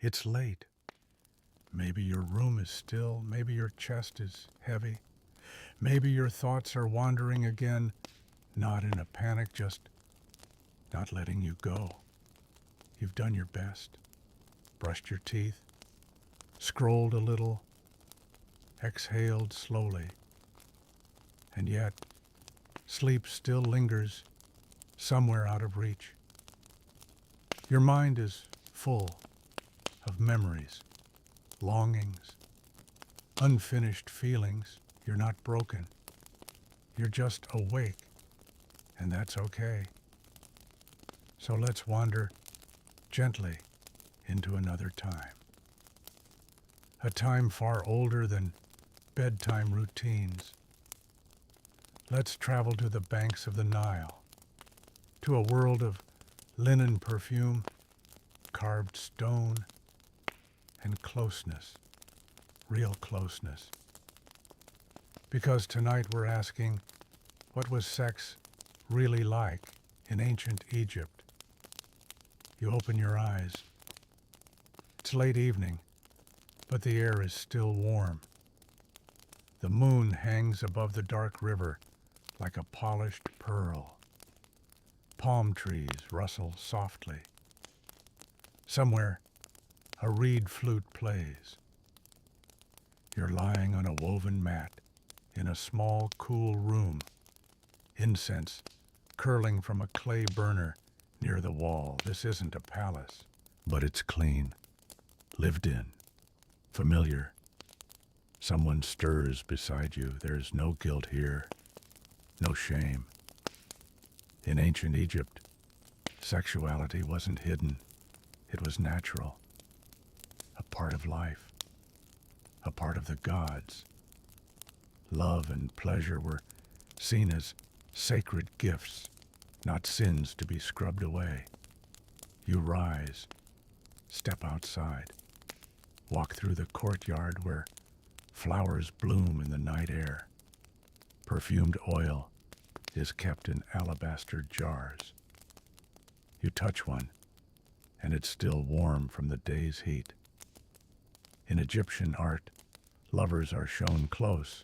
It's late. Maybe your room is still. Maybe your chest is heavy. Maybe your thoughts are wandering again, not in a panic, just not letting you go. You've done your best. Brushed your teeth. Scrolled a little. Exhaled slowly. And yet, sleep still lingers somewhere out of reach. Your mind is full of memories, longings, unfinished feelings. You're not broken. You're just awake, and that's okay. So let's wander gently into another time. A time far older than bedtime routines. Let's travel to the banks of the Nile, to a world of linen perfume, carved stone, and closeness, real closeness. Because tonight we're asking, what was sex really like in ancient Egypt? You open your eyes. It's late evening, but the air is still warm. The moon hangs above the dark river like a polished pearl. Palm trees rustle softly. Somewhere, a reed flute plays. You're lying on a woven mat in a small, cool room, incense curling from a clay burner near the wall. This isn't a palace, but it's clean, lived in, familiar. Someone stirs beside you. There's no guilt here, no shame. In ancient Egypt, sexuality wasn't hidden. It was natural, a part of life, a part of the gods. Love and pleasure were seen as sacred gifts, not sins to be scrubbed away. You rise, step outside, walk through the courtyard where flowers bloom in the night air. Perfumed oil is kept in alabaster jars. You touch one, and it's still warm from the day's heat. In Egyptian art, lovers are shown close,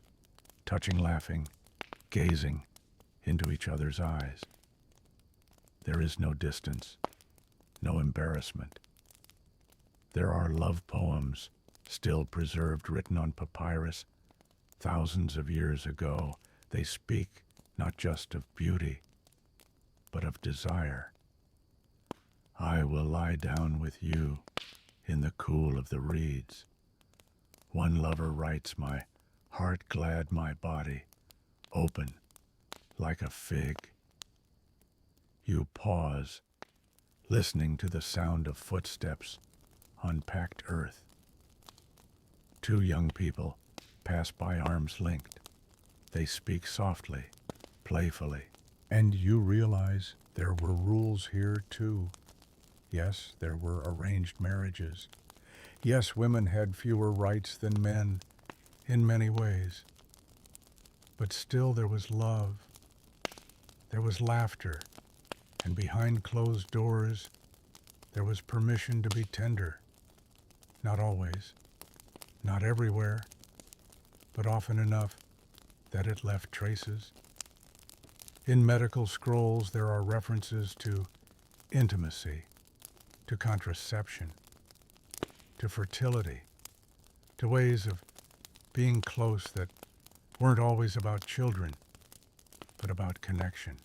touching, laughing, gazing into each other's eyes. There is no distance, no embarrassment. There are love poems still preserved, written on papyrus thousands of years ago. They speak not just of beauty, but of desire. I will lie down with you in the cool of the reeds. One lover writes, my heart glad, my body open like a fig. You pause, listening to the sound of footsteps on packed earth. Two young people pass by, arms linked. They speak softly, playfully, and you realize there were rules here too. Yes, there were arranged marriages. Yes, women had fewer rights than men in many ways. But still there was love. There was laughter. And behind closed doors, there was permission to be tender. Not always, not everywhere, but often enough that it left traces. In medical scrolls, there are references to intimacy, to contraception, to fertility, to ways of being close that weren't always about children, but about connection.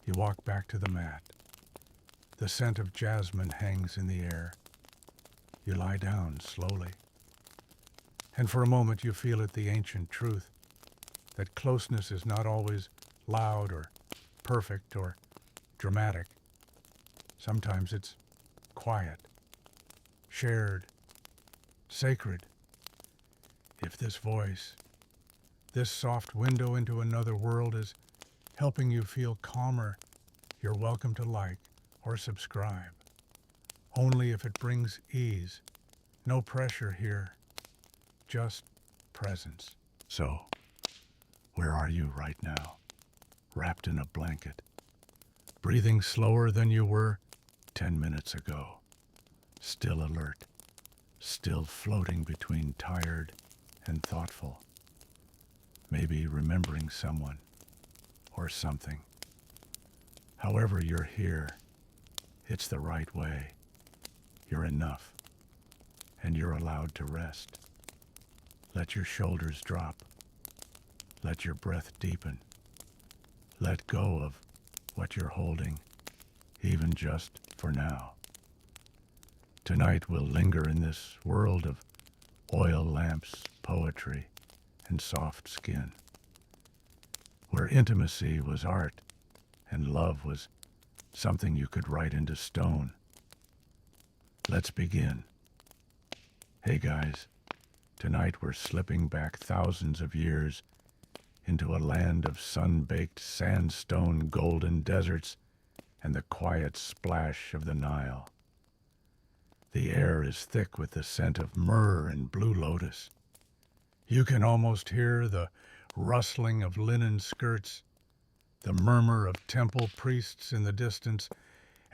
You walk back to the mat. The scent of jasmine hangs in the air. You lie down slowly. And for a moment you feel it, the ancient truth, that closeness is not always loud or perfect or dramatic. Sometimes it's quiet, shared, sacred. If this voice, this soft window into another world, is helping you feel calmer, you're welcome to like or subscribe. Only if it brings ease. No pressure here, just presence. So, where are you right now? Wrapped in a blanket, breathing slower than you were 10 minutes ago. still alert, still floating between tired and thoughtful, maybe remembering someone or something. However you're here, it's the right way. You're enough, and you're allowed to rest. Let your shoulders drop. Let your breath deepen. Let go of what you're holding, even just for now. Tonight we'll linger in this world of oil lamps, poetry, and soft skin, where intimacy was art and love was something you could write into stone. Let's begin. Hey guys, tonight we're slipping back thousands of years into a land of sun-baked sandstone golden deserts and the quiet splash of the Nile. The air is thick with the scent of myrrh and blue lotus. You can almost hear the rustling of linen skirts, the murmur of temple priests in the distance,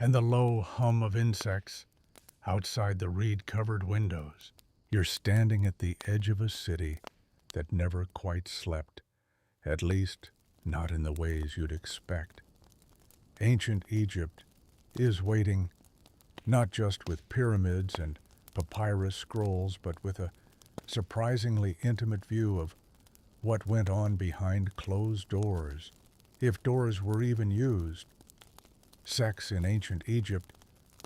and the low hum of insects outside the reed-covered windows. You're standing at the edge of a city that never quite slept, at least not in the ways you'd expect. Ancient Egypt is waiting, not just with pyramids and papyrus scrolls, but with a surprisingly intimate view of what went on behind closed doors, if doors were even used. Sex in ancient Egypt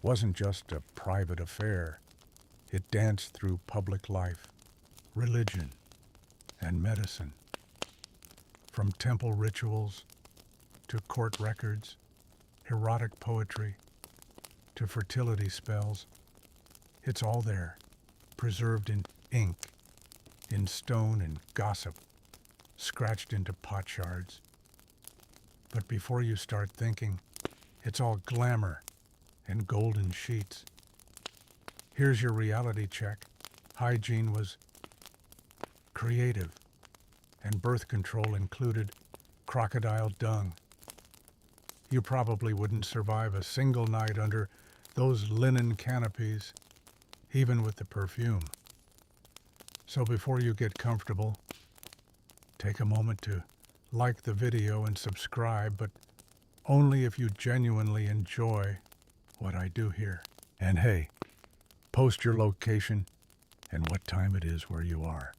wasn't just a private affair. It danced through public life, religion, and medicine. From temple rituals to court records, erotic poetry, to fertility spells, it's all there, preserved in ink, in stone and gossip, scratched into potsherds. But before you start thinking, it's all glamour and golden sheets. Here's your reality check. Hygiene was creative, and birth control included crocodile dung. You probably wouldn't survive a single night under those linen canopies, even with the perfume. So before you get comfortable, take a moment to like the video and subscribe, but only if you genuinely enjoy what I do here. And hey, post your location and what time it is where you are.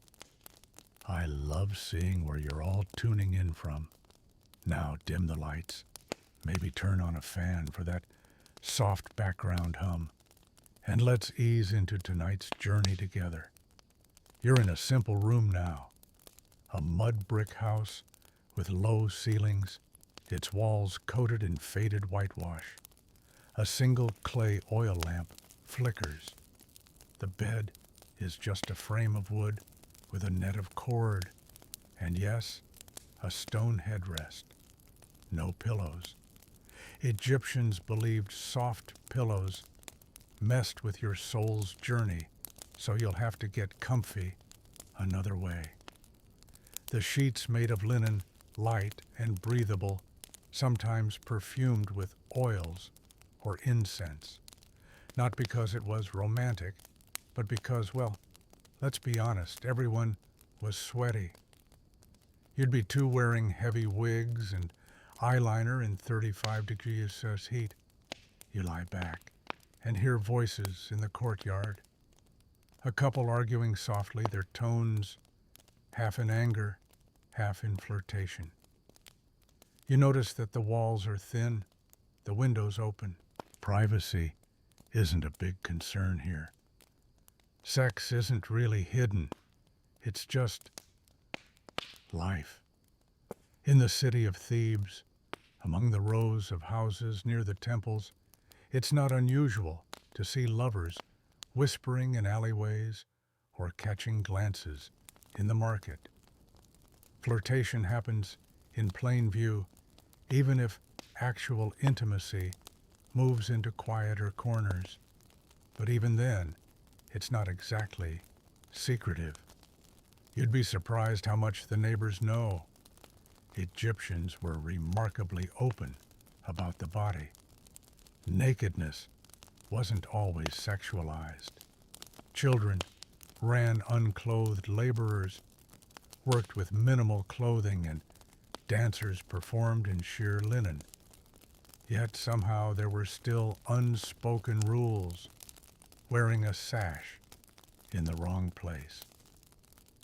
I love seeing where you're all tuning in from. Now dim the lights. Maybe turn on a fan for that soft background hum. And let's ease into tonight's journey together. You're in a simple room now. A mud brick house with low ceilings, its walls coated in faded whitewash. A single clay oil lamp flickers. The bed is just a frame of wood with a net of cord, and yes, a stone headrest. No pillows. Egyptians believed soft pillows messed with your soul's journey, so you'll have to get comfy another way. The sheets made of linen, light and breathable, sometimes perfumed with oils or incense. Not because it was romantic, but because, well, let's be honest, everyone was sweaty. You'd be too wearing heavy wigs and eyeliner in 35 degrees Celsius heat. You lie back and hear voices in the courtyard. A couple arguing softly, their tones half in anger, half in flirtation. You notice that the walls are thin, the windows open. Privacy isn't a big concern here. Sex isn't really hidden. It's just life. In the city of Thebes, among the rows of houses near the temples, it's not unusual to see lovers whispering in alleyways or catching glances in the market. Flirtation happens in plain view, even if actual intimacy moves into quieter corners. But even then, it's not exactly secretive. You'd be surprised how much the neighbors know. Egyptians were remarkably open about the body. Nakedness wasn't always sexualized. Children ran unclothed laborers, worked with minimal clothing, and dancers performed in sheer linen. Yet somehow there were still unspoken rules. Wearing a sash in the wrong place.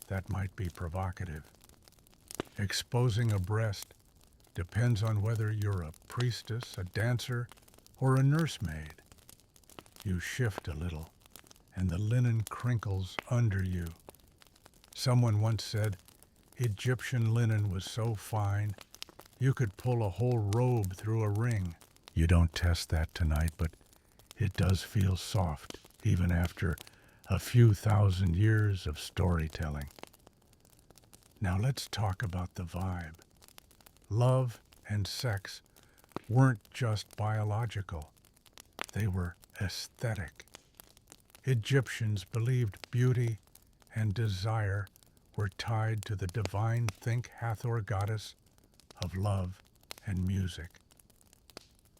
That might be provocative. Exposing a breast depends on whether you're a priestess, a dancer, or a nursemaid. You shift a little, and the linen crinkles under you. Someone once said Egyptian linen was so fine you could pull a whole robe through a ring. You don't test that tonight, but it does feel soft, even after a few thousand years of storytelling. Now let's talk about the vibe. Love and sex weren't just biological. They were aesthetic. Egyptians believed beauty and desire were tied to the divine Think Hathor goddess of love and music.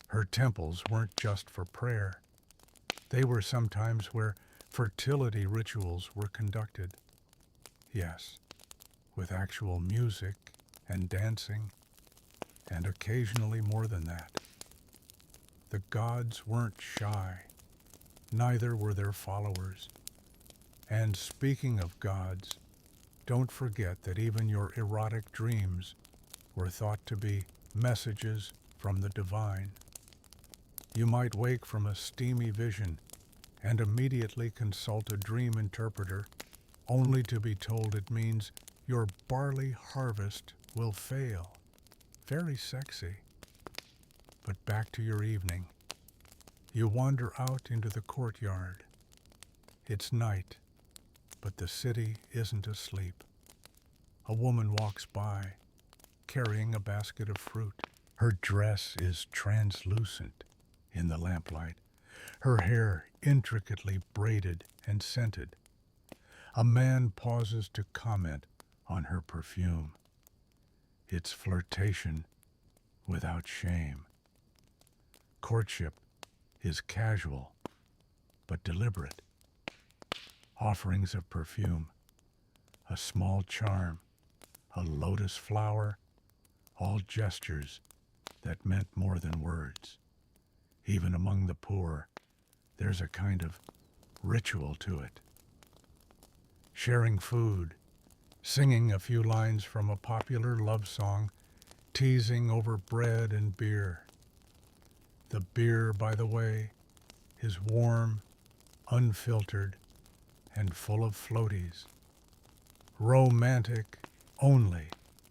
Her temples weren't just for prayer. They were sometimes where fertility rituals were conducted. Yes, with actual music and dancing, and occasionally more than that. The gods weren't shy, neither were their followers. And speaking of gods, don't forget that even your erotic dreams were thought to be messages from the divine. You might wake from a steamy vision and immediately consult a dream interpreter, only to be told it means your barley harvest will fail. Very sexy. But back to your evening. You wander out into the courtyard. It's night, but the city isn't asleep. A woman walks by, carrying a basket of fruit. Her dress is translucent in the lamplight, her hair intricately braided and scented. A man pauses to comment on her perfume. It's flirtation without shame. Courtship is casual but deliberate. Offerings of perfume, a small charm, a lotus flower, all gestures that meant more than words. Even among the poor, there's a kind of ritual to it. Sharing food, singing a few lines from a popular love song, teasing over bread and beer. The beer, by the way, is warm, unfiltered, and full of floaties. Romantic only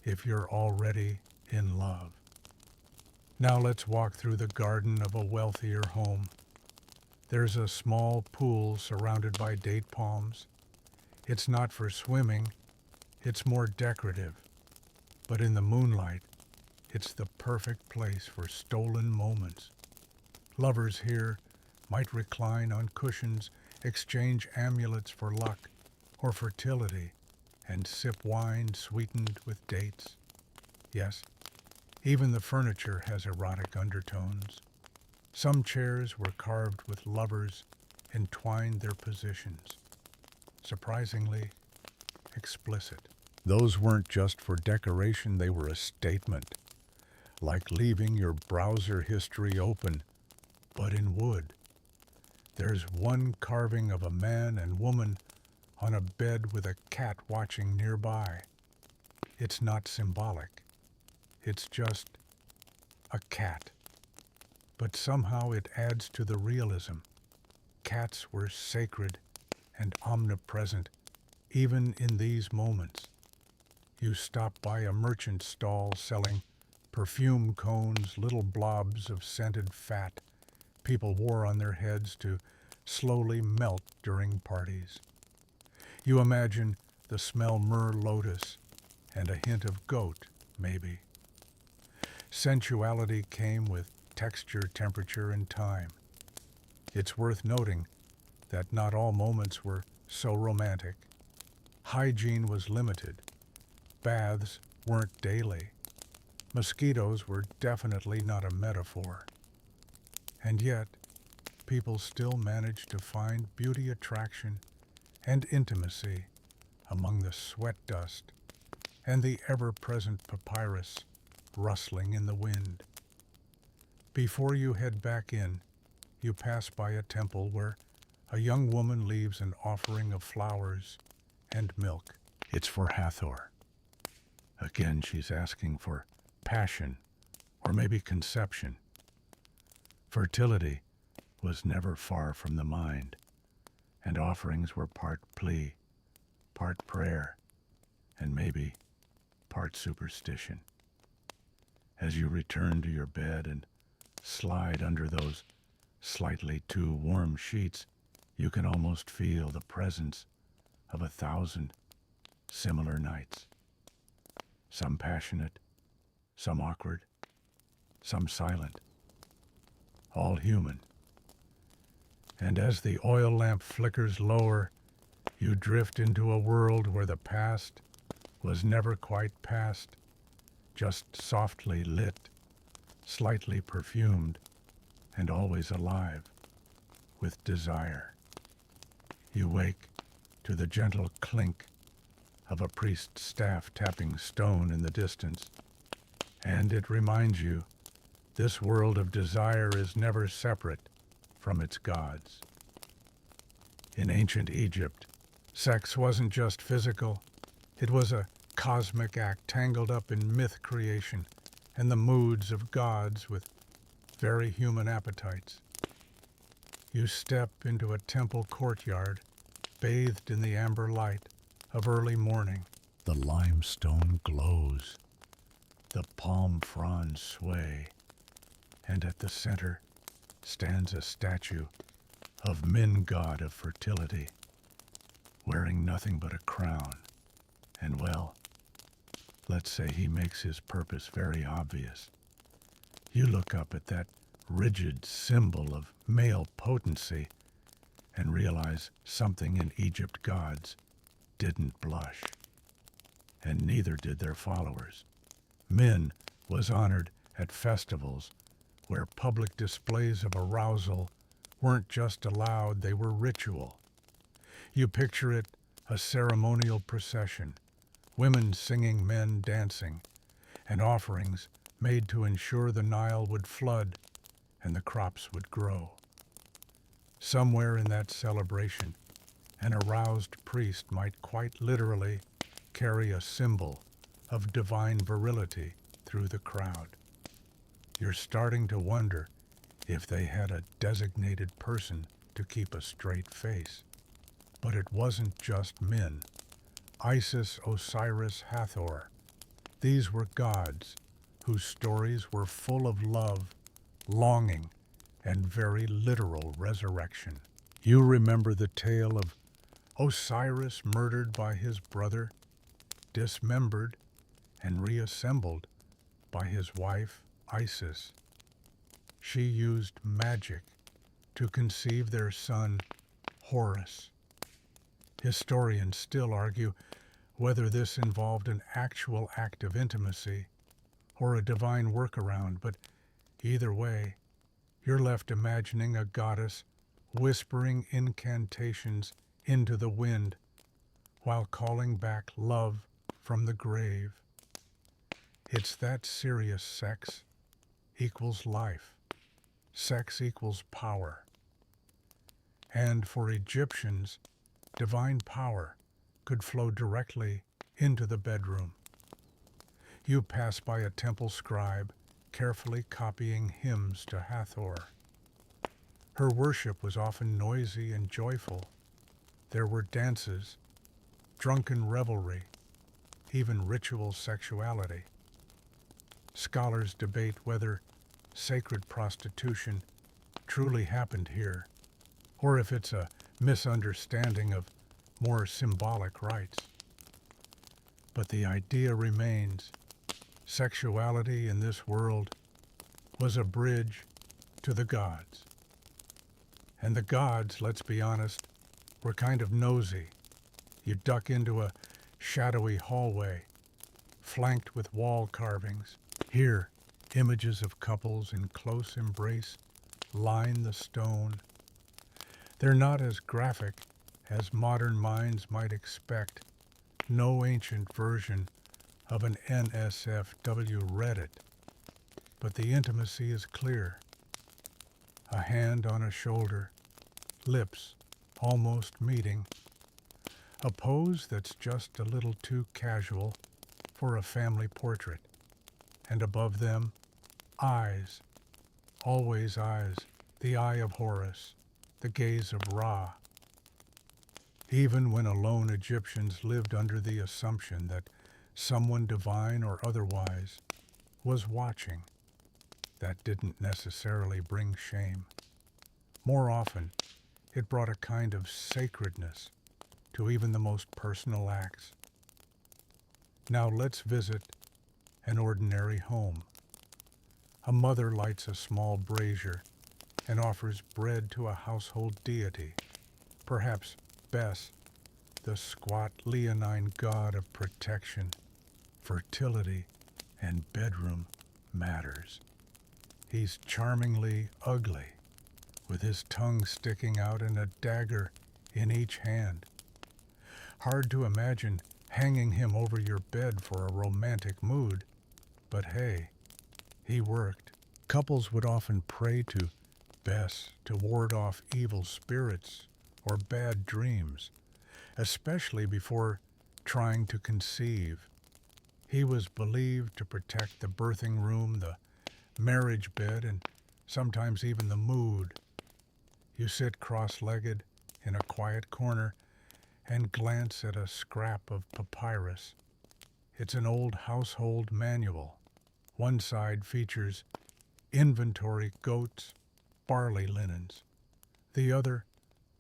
if you're already in love. Now let's walk through the garden of a wealthier home. There's a small pool surrounded by date palms. It's not for swimming, it's more decorative. But in the moonlight, it's the perfect place for stolen moments. Lovers here might recline on cushions, exchange amulets for luck or fertility, and sip wine sweetened with dates. Yes, even the furniture has erotic undertones. Some chairs were carved with lovers entwined their positions. Surprisingly explicit. Those weren't just for decoration, they were a statement. Like leaving your browser history open, but in wood. There's one carving of a man and woman on a bed with a cat watching nearby. It's not symbolic. It's just a cat. But somehow it adds to the realism. Cats were sacred and omnipresent, even in these moments. You stop by a merchant stall selling perfume cones, little blobs of scented fat people wore on their heads to slowly melt during parties. You imagine the smell myrrh lotus and a hint of goat, maybe. Sensuality came with texture, temperature, and time. It's worth noting that not all moments were so romantic. Hygiene was limited. Baths weren't daily. Mosquitoes were definitely not a metaphor. And yet, people still manage to find beauty, attraction, and intimacy among the sweat dust and the ever-present papyrus rustling in the wind. Before you head back in, you pass by a temple where a young woman leaves an offering of flowers and milk. It's for Hathor. Again, she's asking for passion, or maybe conception. Fertility was never far from the mind, and offerings were part plea, part prayer, and maybe part superstition. As you return to your bed and slide under those slightly too warm sheets, you can almost feel the presence of 1,000 similar nights. Some passionate, some awkward, some silent, all human. And as the oil lamp flickers lower, you drift into a world where the past was never quite past, just softly lit, slightly perfumed, and always alive with desire. You wake to the gentle clink of a priest's staff tapping stone in the distance, and it reminds you this world of desire is never separate from its gods. In ancient Egypt, sex wasn't just physical, it was a cosmic act tangled up in myth creation and the moods of gods with very human appetites. You step into a temple courtyard, bathed in the amber light of early morning. The limestone glows, the palm fronds sway, and at the center stands a statue of Min, god of fertility, wearing nothing but a crown. And well, let's say he makes his purpose very obvious. You look up at that rigid symbol of male potency and realize something in Egypt gods didn't blush, and neither did their followers. Min was honored at festivals where public displays of arousal weren't just allowed, they were ritual. You picture it a ceremonial procession, women singing, men dancing, and offerings made to ensure the Nile would flood and the crops would grow. Somewhere in that celebration, an aroused priest might quite literally carry a symbol of divine virility through the crowd. You're starting to wonder if they had a designated person to keep a straight face. But it wasn't just Min. Isis, Osiris, Hathor. These were gods whose stories were full of love, longing, and very literal resurrection. You remember the tale of Osiris murdered by his brother, dismembered, and reassembled by his wife, Isis. She used magic to conceive their son, Horus. Historians still argue whether this involved an actual act of intimacy or a divine workaround, but either way, you're left imagining a goddess whispering incantations into the wind while calling back love from the grave. It's that serious. Sex equals life. Sex equals power. And for Egyptians, divine power could flow directly into the bedroom. You pass by a temple scribe carefully copying hymns to Hathor. Her worship was often noisy and joyful. There were dances, drunken revelry, even ritual sexuality. Scholars debate whether sacred prostitution truly happened here, or if it's a misunderstanding of more symbolic rites. But the idea remains, sexuality in this world was a bridge to the gods. And the gods, let's be honest, were kind of nosy. You duck into a shadowy hallway, flanked with wall carvings. Here, images of couples in close embrace line the stone, They're not as graphic as modern minds might expect. No ancient version of an NSFW read it, but the intimacy is clear. A hand on a shoulder, lips almost meeting, a pose that's just a little too casual for a family portrait, and above them, eyes, always eyes, the eye of Horus, the gaze of Ra. Even when alone Egyptians lived under the assumption that someone divine or otherwise was watching, that didn't necessarily bring shame. More often, it brought a kind of sacredness to even the most personal acts. Now let's visit an ordinary home. A mother lights a small brazier and offers bread to a household deity, perhaps Bes, the squat leonine god of protection, fertility, and bedroom matters. He's charmingly ugly, with his tongue sticking out and a dagger in each hand. Hard to imagine hanging him over your bed for a romantic mood, but hey, he worked. Couples would often pray to Bes to ward off evil spirits or bad dreams, especially before trying to conceive. He was believed to protect the birthing room, the marriage bed, and sometimes even the mood. You sit cross-legged in a quiet corner and glance at a scrap of papyrus. It's an old household manual. One side features inventory goats, barley linens. The other,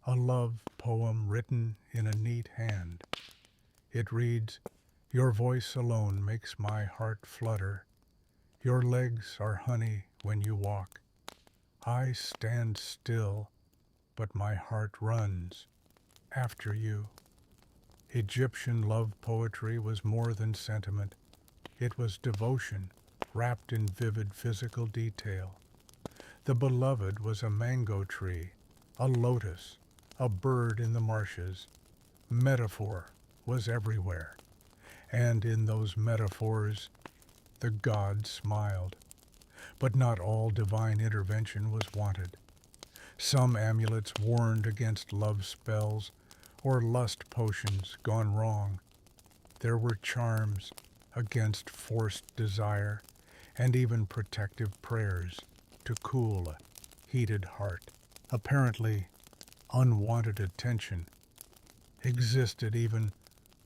a love poem written in a neat hand. It reads, "Your voice alone makes my heart flutter. Your legs are honey when you walk. I stand still, but my heart runs after you." Egyptian love poetry was more than sentiment. It was devotion, wrapped in vivid physical detail. The beloved was a mango tree, a lotus, a bird in the marshes. Metaphor was everywhere, and in those metaphors, the god smiled. But not all divine intervention was wanted. Some amulets warned against love spells or lust potions gone wrong. There were charms against forced desire and even protective prayers to cool a heated heart. Apparently, unwanted attention existed even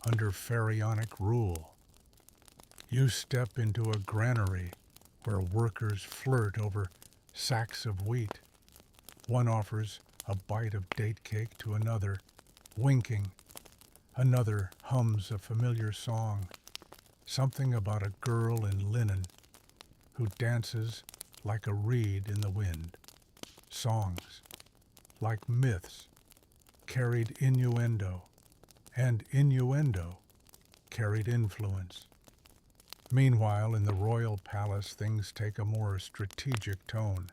under pharaonic rule. You step into a granary where workers flirt over sacks of wheat. One offers a bite of date cake to another, winking. Another hums a familiar song, something about a girl in linen who dances like a reed in the wind. Songs, like myths, carried innuendo, and innuendo carried influence. Meanwhile, in the royal palace, things take a more strategic tone.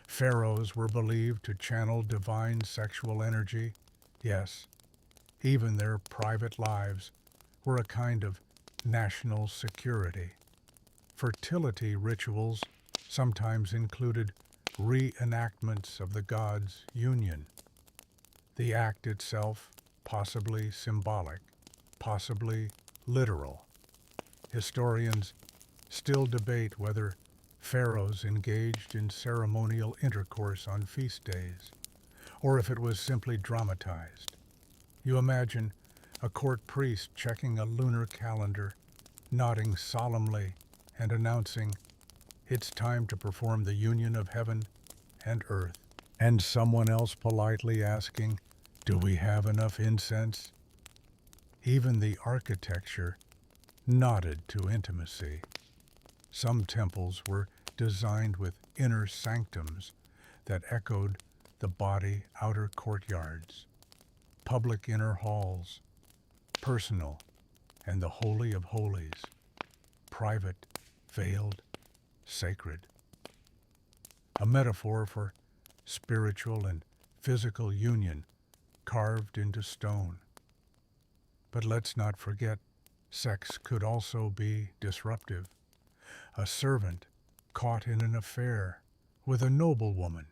Pharaohs were believed to channel divine sexual energy. Yes, even their private lives were a kind of national security. Fertility rituals sometimes included reenactments of the gods' union. The act itself possibly symbolic, possibly literal. Historians still debate whether pharaohs engaged in ceremonial intercourse on feast days, or if it was simply dramatized. You imagine a court priest checking a lunar calendar, nodding solemnly and announcing, "It's time to perform the union of heaven and earth," and someone else politely asking, "Do we have enough incense?" Even the architecture nodded to intimacy. Some temples were designed with inner sanctums that echoed the body outer courtyards, public inner halls, personal and the holy of holies, private, veiled, sacred. A metaphor for spiritual and physical union carved into stone. But let's not forget, sex could also be disruptive. A servant caught in an affair with a noblewoman,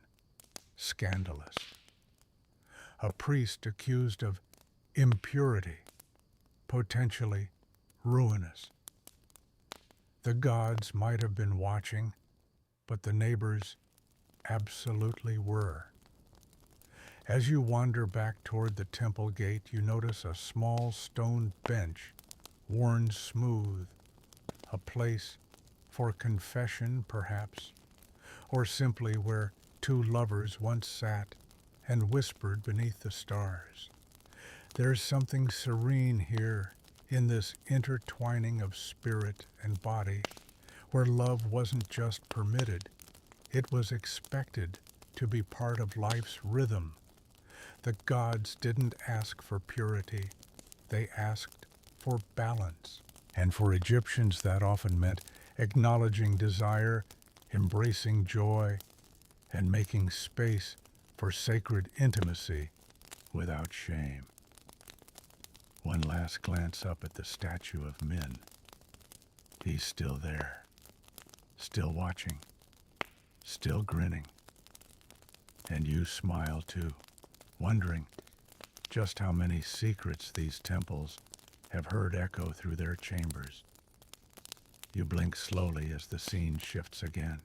scandalous. A priest accused of impurity, potentially ruinous. The gods might have been watching, but the neighbors absolutely were. As you wander back toward the temple gate, you notice a small stone bench, worn smooth, a place for confession, perhaps, or simply where two lovers once sat and whispered beneath the stars. There's something serene here in this intertwining of spirit and body, where love wasn't just permitted, it was expected to be part of life's rhythm. The gods didn't ask for purity, they asked for balance. And for Egyptians, that often meant acknowledging desire, embracing joy, and making space for sacred intimacy without shame. One last glance up at the statue of Min. He's still there, still watching, still grinning. And you smile too, wondering just how many secrets these temples have heard echo through their chambers. You blink slowly as the scene shifts again.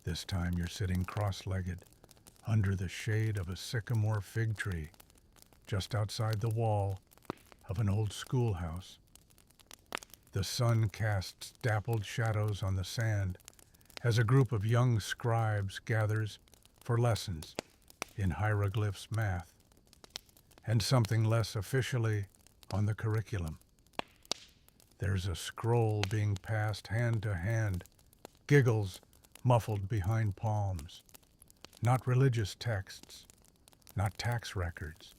This time you're sitting cross-legged under the shade of a sycamore fig tree just outside the wall of an old schoolhouse. The sun casts dappled shadows on the sand as a group of young scribes gathers for lessons in hieroglyphs math and something less officially on the curriculum. There's a scroll being passed hand to hand, giggles muffled behind palms. Not religious texts, not tax records.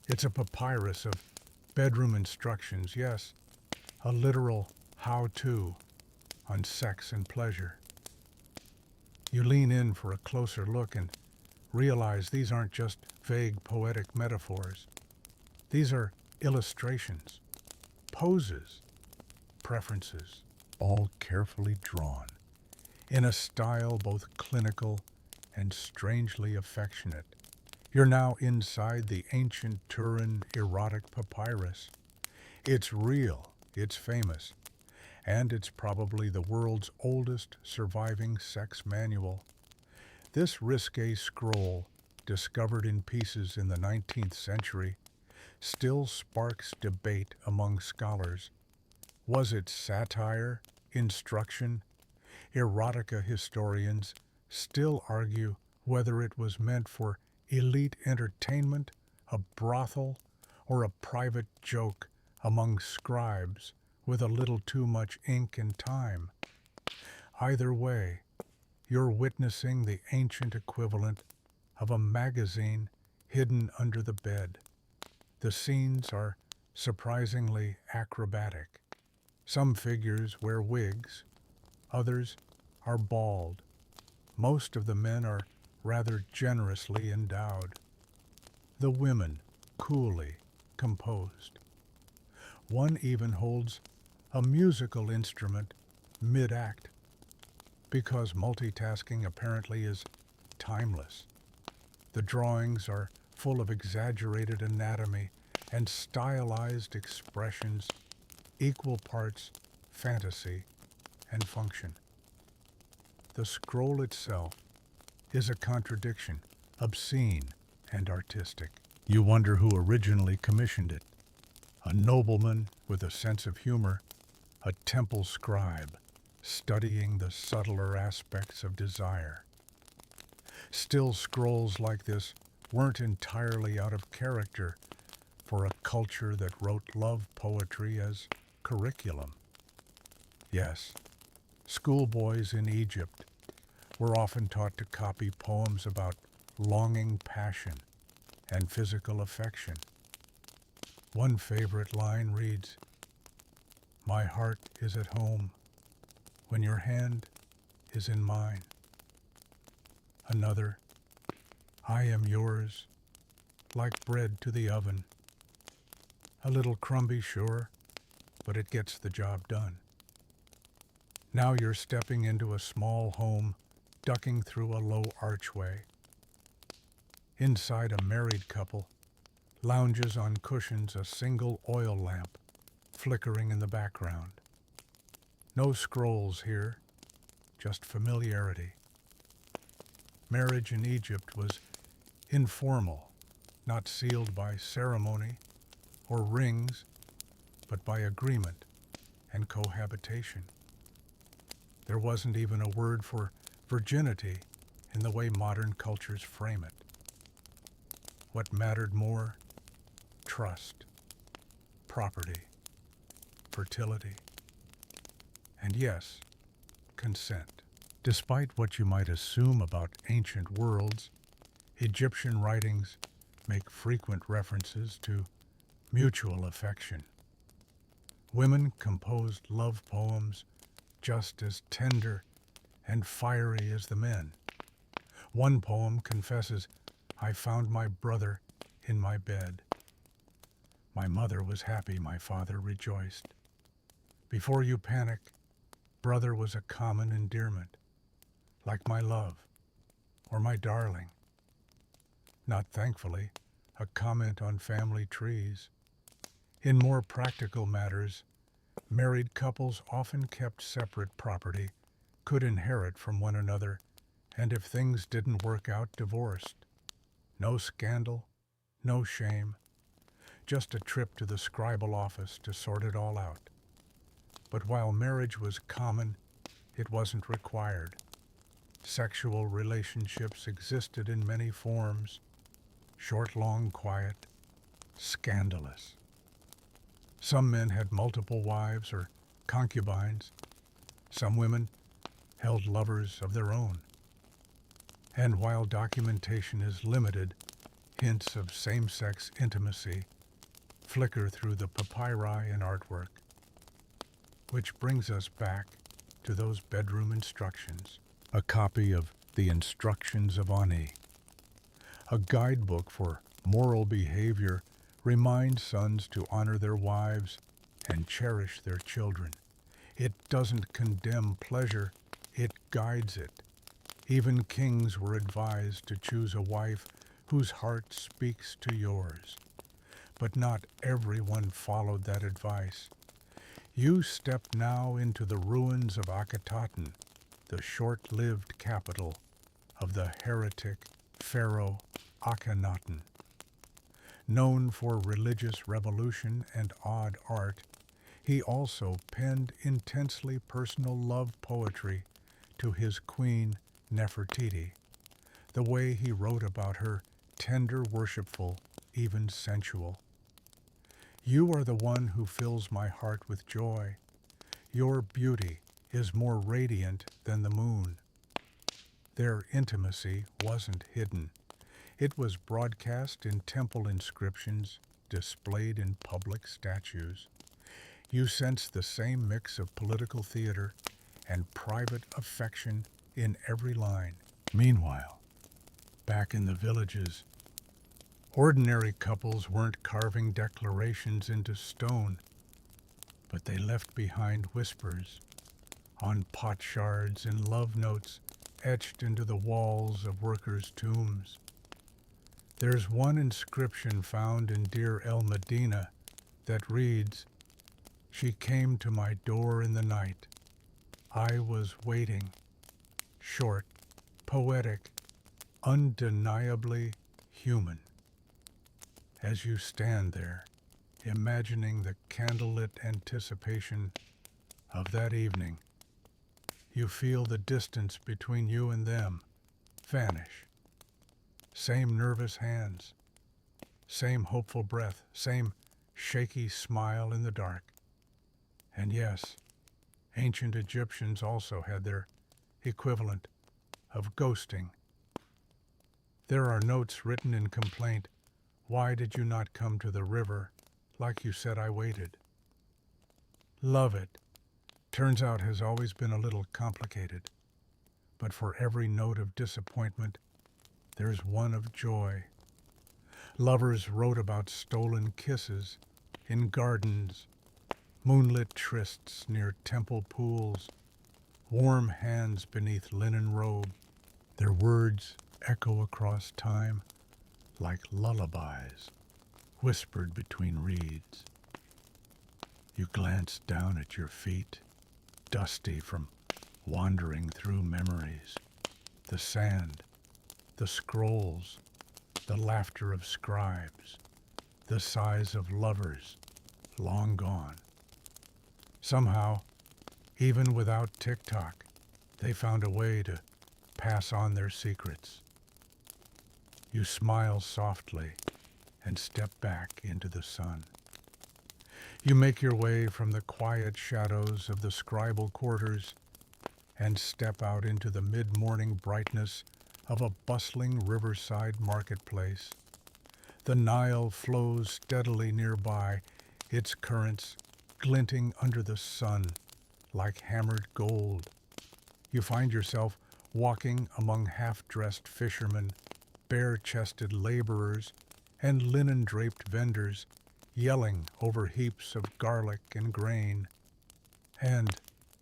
It's a papyrus of bedroom instructions, yes, a literal how-to on sex and pleasure. You lean in for a closer look and realize these aren't just vague poetic metaphors. These are illustrations, poses, preferences, all carefully drawn in a style both clinical and strangely affectionate. You're now inside the ancient Turin erotic papyrus. It's real, it's famous, and it's probably the world's oldest surviving sex manual. This risque scroll, discovered in pieces in the 19th century, still sparks debate among scholars. Was it satire, instruction? Erotica historians still argue whether it was meant for elite entertainment, a brothel, or a private joke among scribes with a little too much ink and time. Either way, you're witnessing the ancient equivalent of a magazine hidden under the bed. The scenes are surprisingly acrobatic. Some figures wear wigs, others are bald. Most of the men are rather generously endowed. The women coolly composed. One even holds a musical instrument mid-act, because multitasking apparently is timeless. The drawings are full of exaggerated anatomy and stylized expressions, equal parts fantasy and function. The scroll itself is a contradiction, obscene and artistic. You wonder who originally commissioned it. A nobleman with a sense of humor, a temple scribe studying the subtler aspects of desire. Still, scrolls like this weren't entirely out of character for a culture that wrote love poetry as curriculum. Yes, schoolboys in Egypt were often taught to copy poems about longing passion and physical affection. One favorite line reads, "My heart is at home when your hand is in mine." Another, I am yours, like bread to the oven. A little crumbly, sure, but it gets the job done. Now you're stepping into a small home, ducking through a low archway. Inside, a married couple lounges on cushions, a single oil lamp flickering in the background. No scrolls here, just familiarity. Marriage in Egypt was informal, not sealed by ceremony or rings, but by agreement and cohabitation. There wasn't even a word for virginity in the way modern cultures frame it. What mattered more? Trust, property, fertility, and yes, consent. Despite what you might assume about ancient worlds, Egyptian writings make frequent references to mutual affection. Women composed love poems just as tender and fiery as the men. One poem confesses, "I found my brother in my bed. My mother was happy, my father rejoiced." Before you panic, brother was a common endearment, like my love or my darling. Not thankfully, a comment on family trees. In more practical matters, married couples often kept separate property, could inherit from one another, and if things didn't work out, divorced. No scandal, no shame, just a trip to the scribal office to sort it all out. But while marriage was common, it wasn't required. Sexual relationships existed in many forms: short, long, quiet, scandalous. Some men had multiple wives or concubines. Some women held lovers of their own. And while documentation is limited, hints of same-sex intimacy flicker through the papyri and artwork. Which brings us back to those bedroom instructions. A copy of The Instructions of Ani, a guidebook for moral behavior, reminds sons to honor their wives and cherish their children. It doesn't condemn pleasure, it guides it. Even kings were advised to choose a wife whose heart speaks to yours. But not everyone followed that advice. You step now into the ruins of Akhetaten, the short-lived capital of the heretic pharaoh Akhenaten. Known for religious revolution and odd art, he also penned intensely personal love poetry to his queen Nefertiti, the way he wrote about her tender, worshipful, even sensual. You are the one who fills my heart with joy. Your beauty is more radiant than the moon. Their intimacy wasn't hidden. It was broadcast in temple inscriptions, displayed in public statues. You sense the same mix of political theater and private affection in every line. Meanwhile, back in the villages, ordinary couples weren't carving declarations into stone, but they left behind whispers on pot shards and love notes etched into the walls of workers' tombs. There's one inscription found in Deir el-Medina that reads, "She came to my door in the night. I was waiting." Short, poetic, undeniably human. As you stand there, imagining the candlelit anticipation of that evening, you feel the distance between you and them vanish. Same nervous hands, same hopeful breath, same shaky smile in the dark. And yes, ancient Egyptians also had their equivalent of ghosting. There are notes written in complaint. "Why did you not come to the river like you said I waited?" Love it. Turns out has always been a little complicated. But for every note of disappointment, there's one of joy. Lovers wrote about stolen kisses in gardens, moonlit trysts near temple pools, warm hands beneath linen robe. Their words echo across time like lullabies whispered between reeds. You glance down at your feet, dusty from wandering through memories. The sand, the scrolls, the laughter of scribes, the sighs of lovers long gone. Somehow, even without TikTok, they found a way to pass on their secrets. You smile softly and step back into the sun. You make your way from the quiet shadows of the scribal quarters and step out into the mid-morning brightness of a bustling riverside marketplace. The Nile flows steadily nearby, its currents glinting under the sun like hammered gold. You find yourself walking among half-dressed fishermen, bare-chested laborers, and linen-draped vendors, yelling over heaps of garlic and grain. And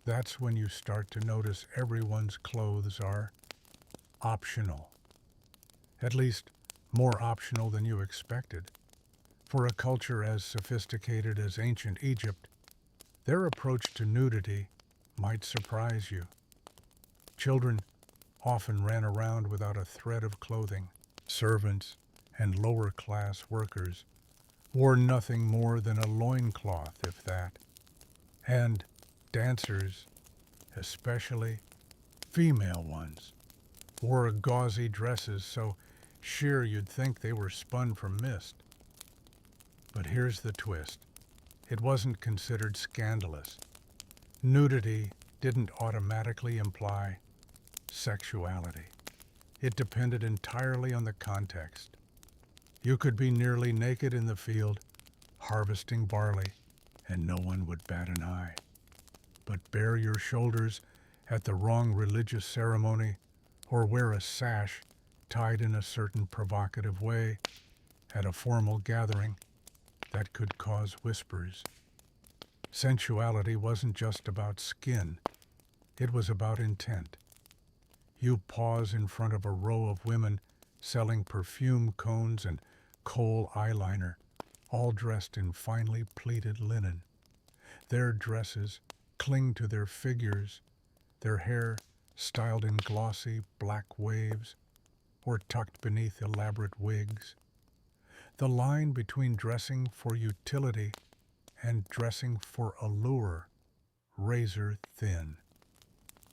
that's when you start to notice everyone's clothes are optional. At least more optional than you expected. For a culture as sophisticated as ancient Egypt, their approach to nudity might surprise you. Children often ran around without a thread of clothing. Servants and lower-class workers wore nothing more than a loincloth, if that. And dancers, especially female ones, wore gauzy dresses so sheer you'd think they were spun from mist. But here's the twist. It wasn't considered scandalous. Nudity didn't automatically imply sexuality. It depended entirely on the context. You could be nearly naked in the field, harvesting barley, and no one would bat an eye. But bare your shoulders at the wrong religious ceremony, or wear a sash tied in a certain provocative way at a formal gathering, that could cause whispers. Sensuality wasn't just about skin, it was about intent. You pause in front of a row of women selling perfume cones and kohl eyeliner, all dressed in finely pleated linen. Their dresses cling to their figures, their hair styled in glossy black waves or tucked beneath elaborate wigs. The line between dressing for utility and dressing for allure, razor thin.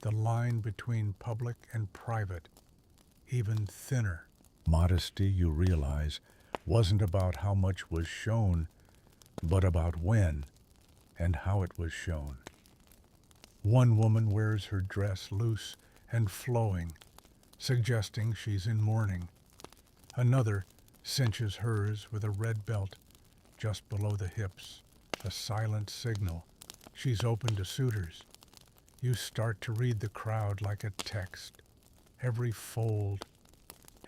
The line between public and private, even thinner. Modesty, you realize, wasn't about how much was shown, but about when and how it was shown. One woman wears her dress loose and flowing, suggesting she's in mourning. Another cinches hers with a red belt just below the hips, a silent signal she's open to suitors. You start to read the crowd like a text. Every fold,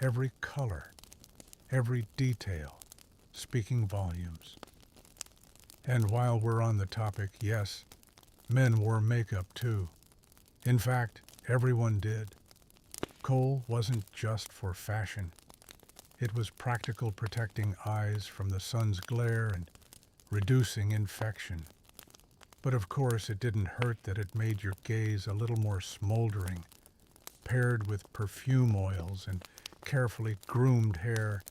every color, every detail, speaking volumes. And while we're on the topic, yes, men wore makeup too. In fact, everyone did. Kohl wasn't just for fashion. It was practical, protecting eyes from the sun's glare and reducing infection. But of course it didn't hurt that it made your gaze a little more smoldering. Paired with perfume oils and carefully groomed hair,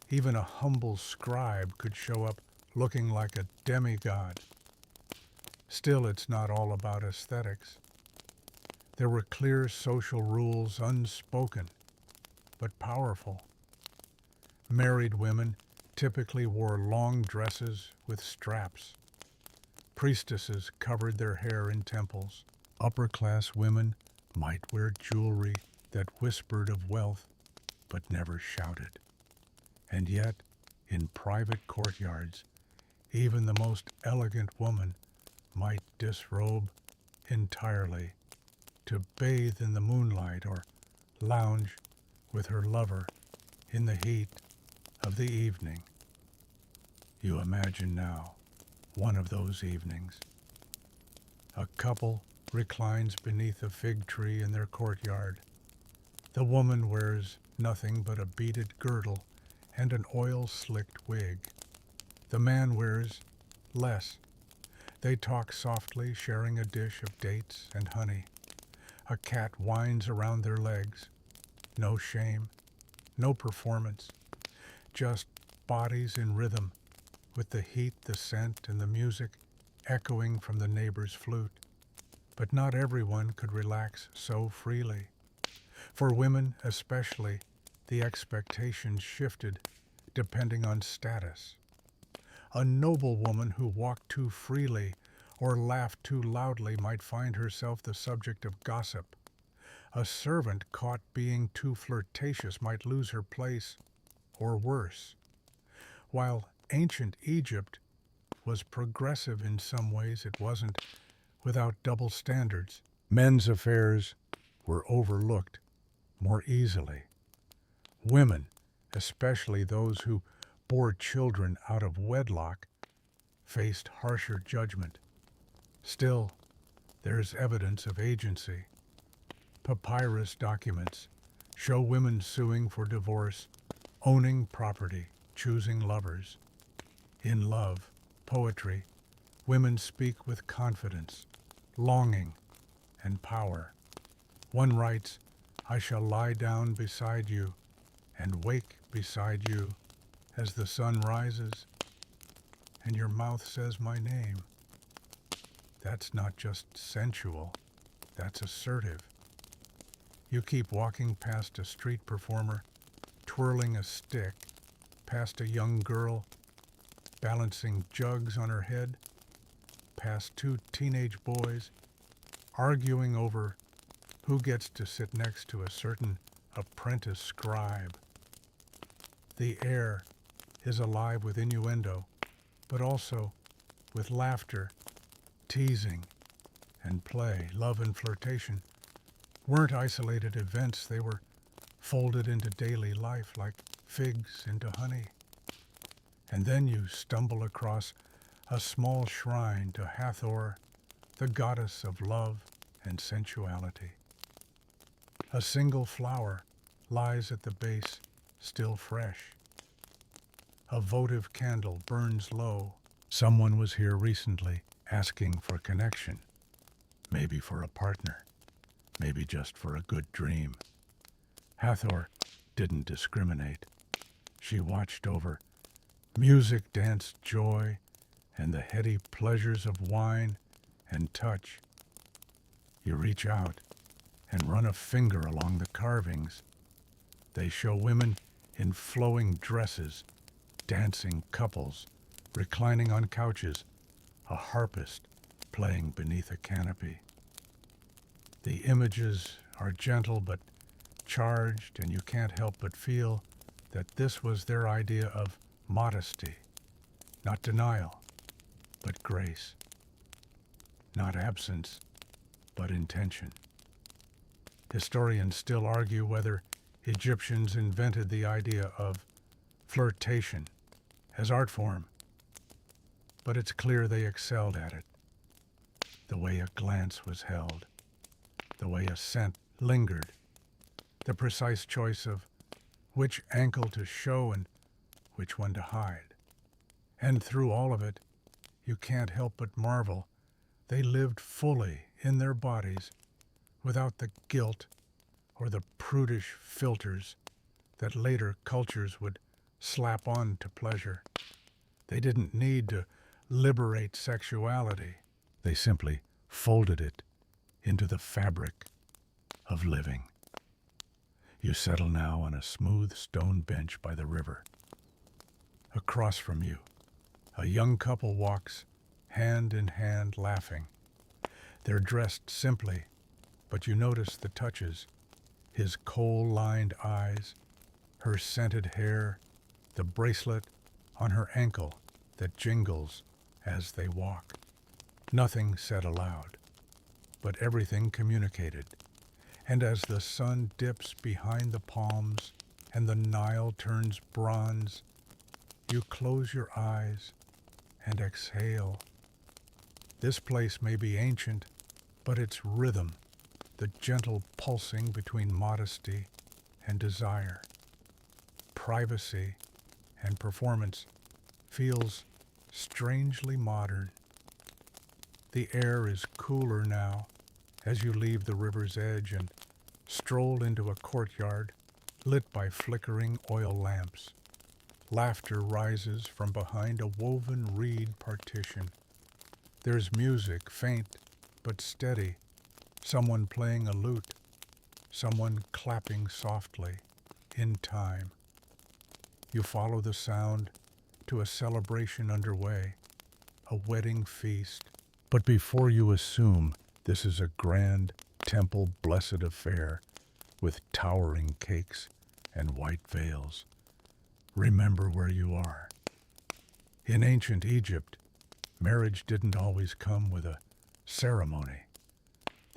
even a humble scribe could show up looking like a demigod. Still, it's not all about aesthetics. There were clear social rules, unspoken, but powerful. Married women typically wore long dresses with straps. Priestesses covered their hair in temples. Upper-class women might wear jewelry that whispered of wealth, but never shouted. And yet, in private courtyards, even the most elegant woman might disrobe entirely to bathe in the moonlight or lounge with her lover in the heat of the evening. You imagine now one of those evenings. A couple reclines beneath a fig tree in their courtyard. The woman wears nothing but a beaded girdle and an oil-slicked wig. The man wears less. They talk softly, sharing a dish of dates and honey. A cat winds around their legs. No shame, no performance, just bodies in rhythm, with the heat, the scent, and the music echoing from the neighbor's flute. But not everyone could relax so freely. For women especially, the expectations shifted depending on status. A noble woman who walked too freely or laughed too loudly might find herself the subject of gossip. A servant caught being too flirtatious might lose her place, or worse. While ancient Egypt was progressive in some ways, it wasn't without double standards. Men's affairs were overlooked more easily. Women, especially those who bore children out of wedlock, faced harsher judgment. Still, there's evidence of agency. Papyrus documents show women suing for divorce, owning property, choosing lovers. In love, poetry, women speak with confidence, longing, and power. One writes, "I shall lie down beside you and wake beside you as the sun rises, and your mouth says my name." That's not just sensual, that's assertive. You keep walking past a street performer, twirling a stick, past a young girl, balancing jugs on her head, past two teenage boys, arguing over who gets to sit next to a certain apprentice scribe. The air is alive with innuendo, but also with laughter, teasing, and play. Love and flirtation weren't isolated events. They were folded into daily life like figs into honey. And then you stumble across a small shrine to Hathor, the goddess of love and sensuality. A single flower lies at the base, still fresh. A votive candle burns low. Someone was here recently asking for connection, maybe for a partner, maybe just for a good dream. Hathor didn't discriminate. She watched over music, dance, joy, and the heady pleasures of wine and touch. You reach out and run a finger along the carvings. They show women in flowing dresses, dancing couples, reclining on couches, a harpist playing beneath a canopy. The images are gentle but charged, and you can't help but feel that this was their idea of modesty, not denial, but grace, not absence, but intention. Historians still argue whether Egyptians invented the idea of flirtation as art form, but it's clear they excelled at it. The way a glance was held, the way a scent lingered, the precise choice of which ankle to show and which one to hide. And through all of it, you can't help but marvel they lived fully in their bodies without the guilt or the prudish filters that later cultures would slap on to pleasure. They didn't need to liberate sexuality. They simply folded it into the fabric of living. You settle now on a smooth stone bench by the river. Across from you, a young couple walks, hand in hand, laughing. They're dressed simply, but you notice the touches, his kohl-lined eyes, her scented hair, the bracelet on her ankle that jingles as they walk. Nothing said aloud, but everything communicated. And as the sun dips behind the palms and the Nile turns bronze, you close your eyes and exhale. This place may be ancient, but its rhythm, the gentle pulsing between modesty and desire, privacy and performance, feels strangely modern. The air is cooler now as you leave the river's edge and stroll into a courtyard lit by flickering oil lamps. Laughter rises from behind a woven reed partition. There's music, faint but steady, someone playing a lute, someone clapping softly, in time. You follow the sound to a celebration underway, a wedding feast. But before you assume this is a grand temple blessed affair with towering cakes and white veils, remember where you are. In ancient Egypt, marriage didn't always come with a ceremony.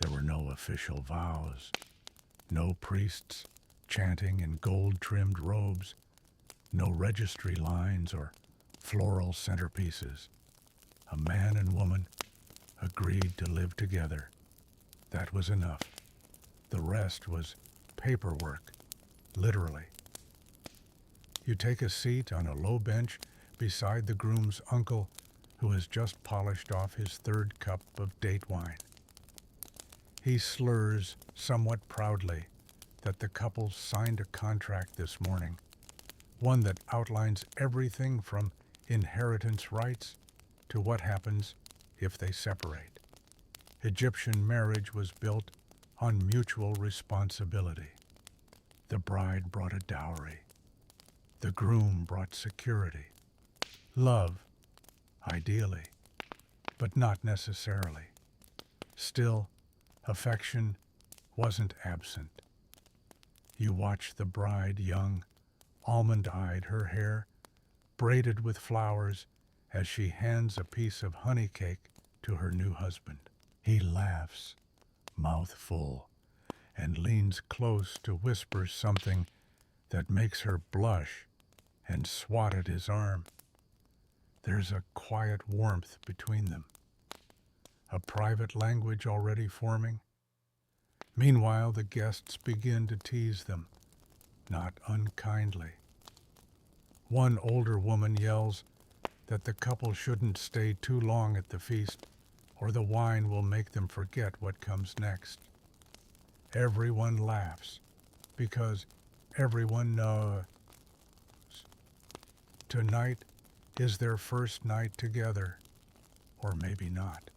There were no official vows, no priests chanting in gold-trimmed robes, no registry lines or floral centerpieces. A man and woman agreed to live together. That was enough. The rest was paperwork, literally. You take a seat on a low bench beside the groom's uncle, who has just polished off his third cup of date wine. He slurs somewhat proudly that the couple signed a contract this morning, one that outlines everything from inheritance rights to what happens if they separate. Egyptian marriage was built on mutual responsibility. The bride brought a dowry. The groom brought security. Love, ideally, but not necessarily. Still, affection wasn't absent. You watch the bride, young, almond-eyed, her hair braided with flowers, as she hands a piece of honey cake to her new husband. He laughs, mouth full, and leans close to whisper something that makes her blush and swat at his arm. There's a quiet warmth between them, a private language already forming. Meanwhile, the guests begin to tease them, not unkindly. One older woman yells that the couple shouldn't stay too long at the feast, or the wine will make them forget what comes next. Everyone laughs, because everyone knows tonight is their first night together, or maybe not.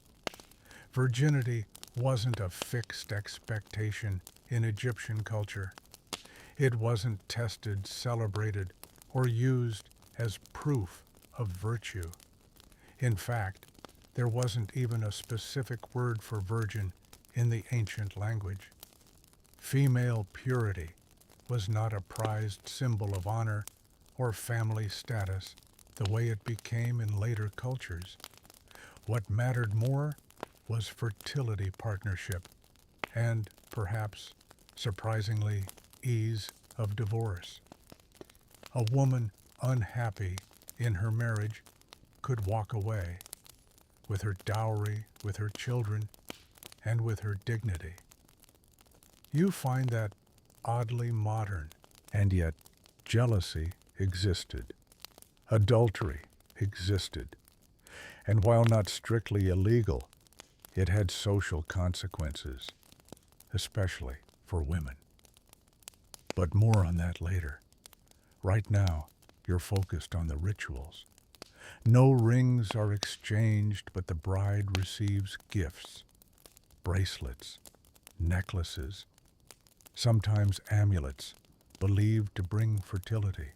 Virginity wasn't a fixed expectation in Egyptian culture. It wasn't tested, celebrated, or used as proof of virtue. In fact, there wasn't even a specific word for virgin in the ancient language. Female purity was not a prized symbol of honor or family status the way it became in later cultures. What mattered more was fertility partnership and, perhaps surprisingly, ease of divorce. A woman unhappy in her marriage could walk away with her dowry, with her children, and with her dignity. You find that oddly modern, and yet jealousy existed. Adultery existed. And while not strictly illegal, it had social consequences, especially for women. But more on that later. Right now, you're focused on the rituals. No rings are exchanged, but the bride receives gifts, bracelets, necklaces, sometimes amulets believed to bring fertility.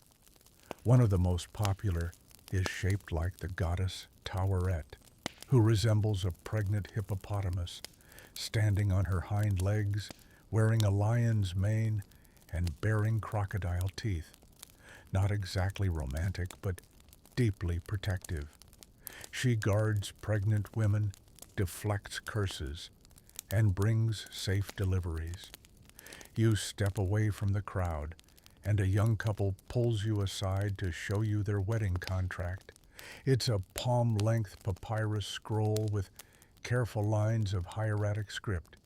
One of the most popular is shaped like the goddess Taweret, who resembles a pregnant hippopotamus, standing on her hind legs, wearing a lion's mane and bearing crocodile teeth. Not exactly romantic, but deeply protective. She guards pregnant women, deflects curses, and brings safe deliveries. You step away from the crowd and a young couple pulls you aside to show you their wedding contract. It's a palm-length papyrus scroll with careful lines of hieratic script.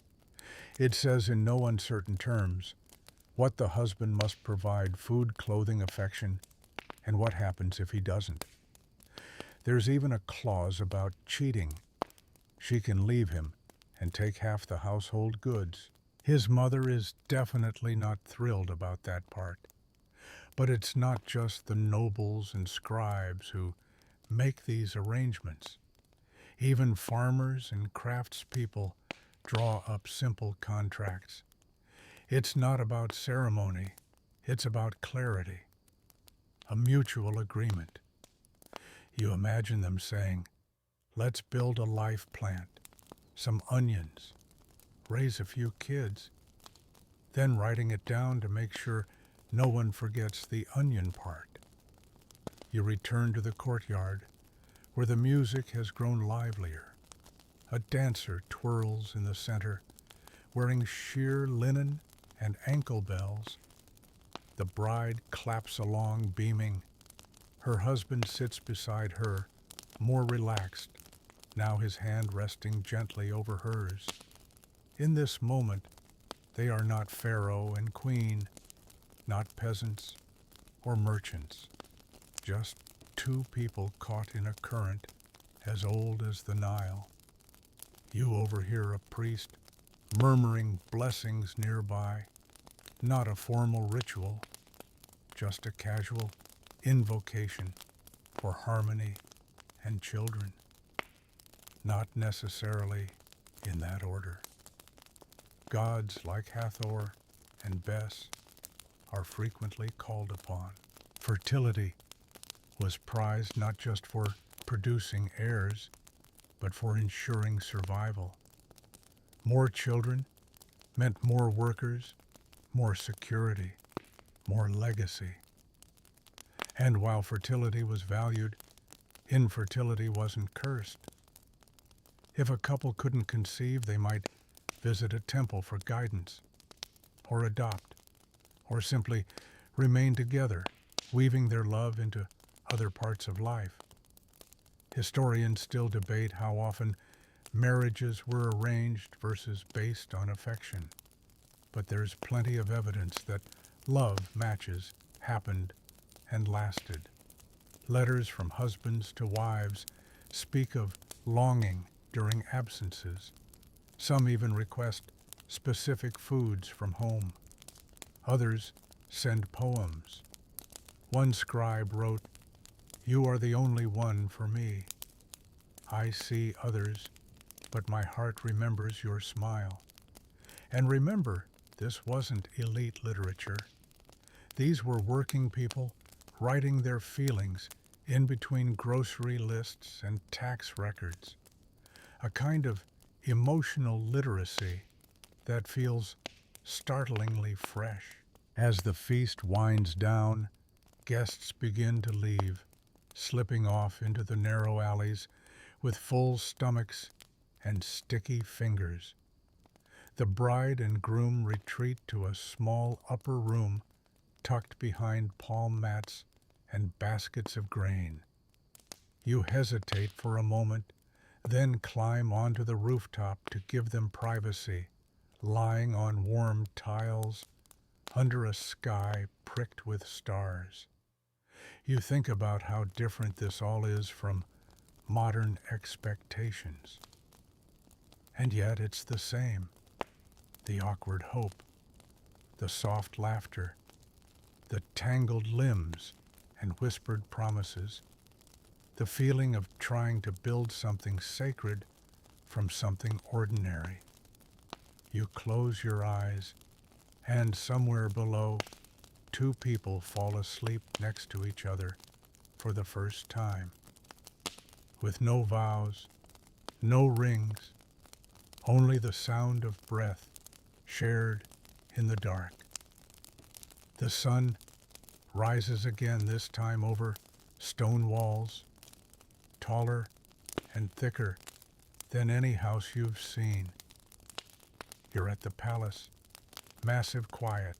It says in no uncertain terms what the husband must provide: food, clothing, affection, and what happens if he doesn't. There's even a clause about cheating. She can leave him and take half the household goods. His mother is definitely not thrilled about that part. But it's not just the nobles and scribes who make these arrangements. Even farmers and craftspeople draw up simple contracts. It's not about ceremony, it's about clarity, a mutual agreement. You imagine them saying, "Let's build a life plant, some onions, raise a few kids," then writing it down to make sure no one forgets the onion part. You return to the courtyard, where the music has grown livelier. A dancer twirls in the center, wearing sheer linen and ankle bells. The bride claps along, beaming. Her husband sits beside her, more relaxed, now his hand resting gently over hers. In this moment, they are not pharaoh and queen, not peasants or merchants, just two people caught in a current as old as the Nile. You overhear a priest murmuring blessings nearby, not a formal ritual, just a casual invocation for harmony and children, not necessarily in that order. Gods like Hathor and Bes are frequently called upon. Fertility was prized not just for producing heirs, but for ensuring survival. More children meant more workers, more security, more legacy. And while fertility was valued, infertility wasn't cursed. If a couple couldn't conceive, they might visit a temple for guidance, or adopt, or simply remain together, weaving their love into other parts of life. Historians still debate how often marriages were arranged versus based on affection, but there's plenty of evidence that love matches happened and lasted. Letters from husbands to wives speak of longing during absences. Some even request specific foods from home. Others send poems. One scribe wrote, "You are the only one for me. I see others, but my heart remembers your smile." And remember, this wasn't elite literature. These were working people writing their feelings in between grocery lists and tax records. A kind of emotional literacy that feels startlingly fresh. As the feast winds down, guests begin to leave, slipping off into the narrow alleys with full stomachs and sticky fingers. The bride and groom retreat to a small upper room tucked behind palm mats and baskets of grain. You hesitate for a moment, then climb onto the rooftop to give them privacy, lying on warm tiles under a sky pricked with stars. You think about how different this all is from modern expectations. And yet it's the same. The awkward hope, the soft laughter, the tangled limbs and whispered promises, the feeling of trying to build something sacred from something ordinary. You close your eyes, and somewhere below, two people fall asleep next to each other for the first time, with no vows, no rings, only the sound of breath shared in the dark. The sun rises again, this time over stone walls, taller and thicker than any house you've seen. You're at the palace, massive quiet,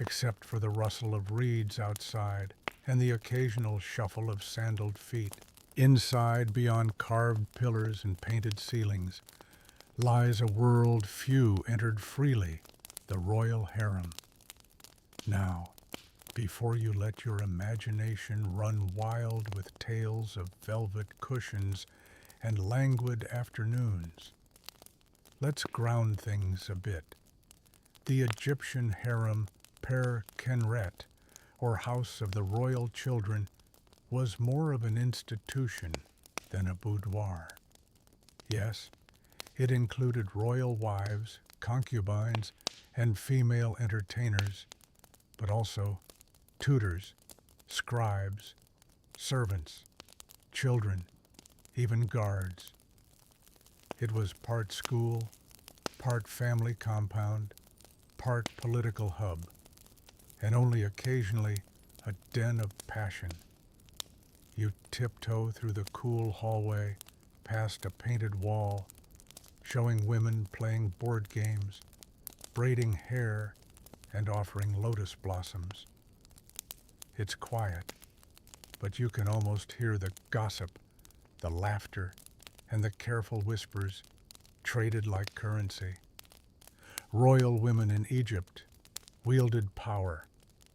except for the rustle of reeds outside and the occasional shuffle of sandaled feet. Inside, beyond carved pillars and painted ceilings, lies a world few entered freely, the royal harem. Now, before you let your imagination run wild with tales of velvet cushions and languid afternoons, let's ground things a bit. The Egyptian harem Per Kenret, or House of the Royal Children, was more of an institution than a boudoir. Yes, it included royal wives, concubines, and female entertainers, but also tutors, scribes, servants, children, even guards. It was part school, part family compound, part political hub, and only occasionally a den of passion. You tiptoe through the cool hallway, past a painted wall, showing women playing board games, braiding hair, and offering lotus blossoms. It's quiet, but you can almost hear the gossip, the laughter, and the careful whispers traded like currency. Royal women in Egypt wielded power,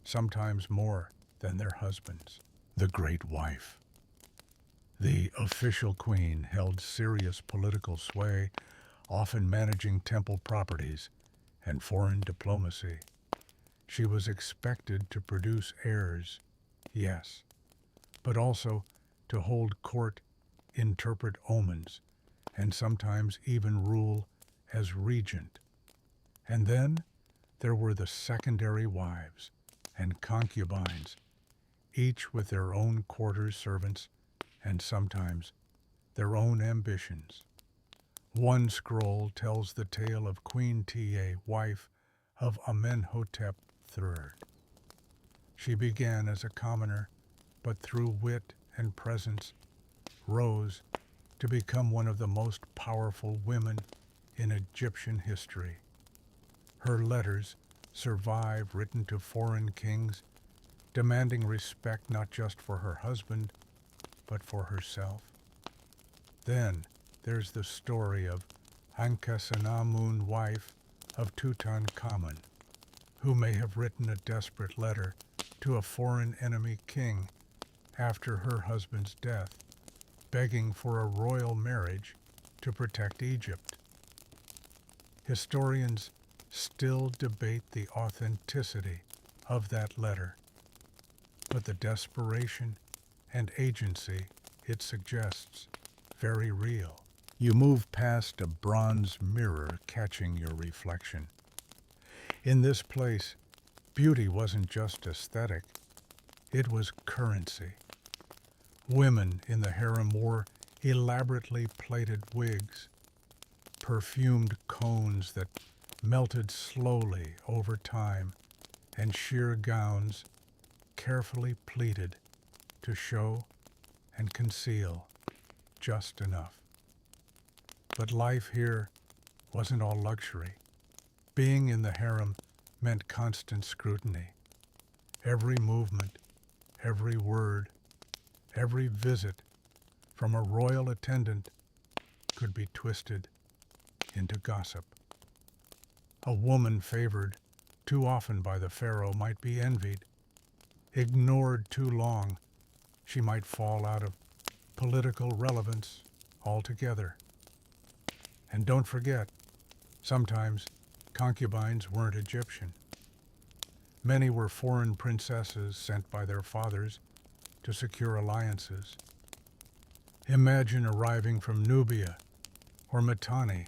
sometimes more than their husbands. The Great Wife. The official queen held serious political sway, often managing temple properties and foreign diplomacy. She was expected to produce heirs, yes, but also to hold court, interpret omens, and sometimes even rule as regent. And then there were the secondary wives and concubines, each with their own quarters servants and sometimes their own ambitions. One scroll tells the tale of Queen Ta, wife of Amenhotep III. She began as a commoner, but through wit and presence rose to become one of the most powerful women in Egyptian history. Her letters survive, written to foreign kings, demanding respect not just for her husband, but for herself. Then there's the story of Ankhesenamun, wife of Tutankhamun, who may have written a desperate letter to a foreign enemy king after her husband's death, begging for a royal marriage to protect Egypt. Historians still debate the authenticity of that letter, but the desperation and agency it suggests very real. You move past a bronze mirror catching your reflection. In this place, beauty wasn't just aesthetic, it was currency. Women in the harem wore elaborately plaited wigs, perfumed cones that melted slowly over time, and sheer gowns carefully pleated to show and conceal just enough. But life here wasn't all luxury. Being in the harem meant constant scrutiny. Every movement, every word, every visit from a royal attendant could be twisted into gossip. A woman favored too often by the pharaoh might be envied. Ignored too long, she might fall out of political relevance altogether. And don't forget, sometimes concubines weren't Egyptian. Many were foreign princesses sent by their fathers to secure alliances. Imagine arriving from Nubia or Mitanni,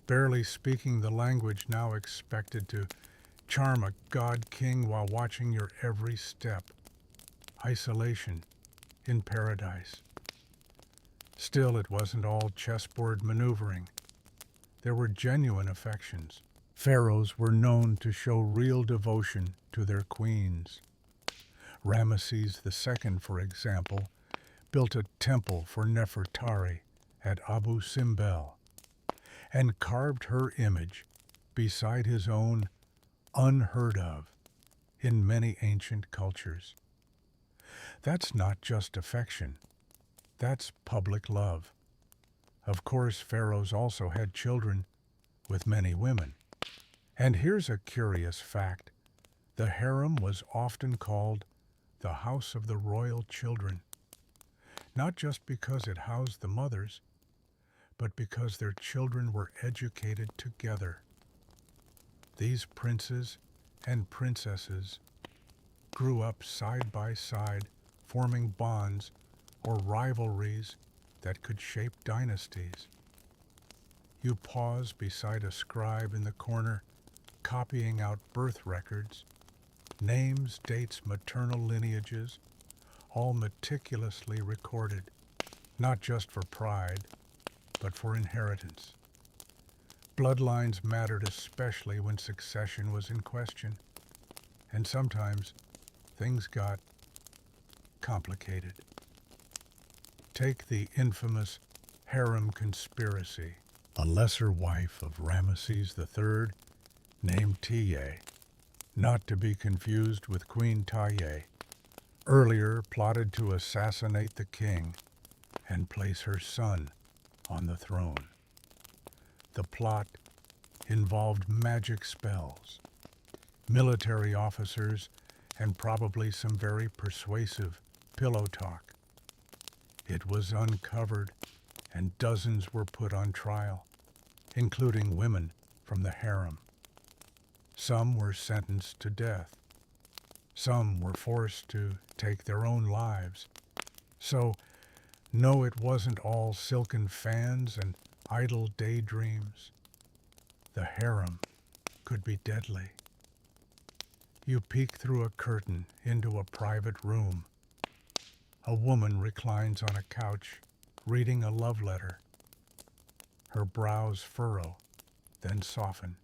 barely speaking the language, now expected to charm a god king while watching your every step. Isolation in paradise. Still, it wasn't all chessboard maneuvering. There were genuine affections. Pharaohs were known to show real devotion to their queens. Ramesses II, for example, built a temple for Nefertari at Abu Simbel and carved her image beside his own unheard of in many ancient cultures. That's not just affection, that's public love. Of course, pharaohs also had children with many women. And here's a curious fact. The harem was often called the house of the royal children, not just because it housed the mothers, but because their children were educated together. These princes and princesses grew up side by side, forming bonds or rivalries that could shape dynasties. You pause beside a scribe in the corner, copying out birth records, names, dates, maternal lineages, all meticulously recorded, not just for pride, but for inheritance. Bloodlines mattered especially when succession was in question, and sometimes things got complicated. Take the infamous harem conspiracy. A lesser wife of Ramesses III, named Tiye, not to be confused with Queen Taye, earlier plotted to assassinate the king and place her son on the throne. The plot involved magic spells, military officers, and probably some very persuasive pillow talk. It was uncovered, and dozens were put on trial, including women from the harem. Some were sentenced to death. Some were forced to take their own lives. So, no, it wasn't all silken fans and idle daydreams. The harem could be deadly. You peek through a curtain into a private room. A woman reclines on a couch, reading a love letter. Her brows furrow, then soften.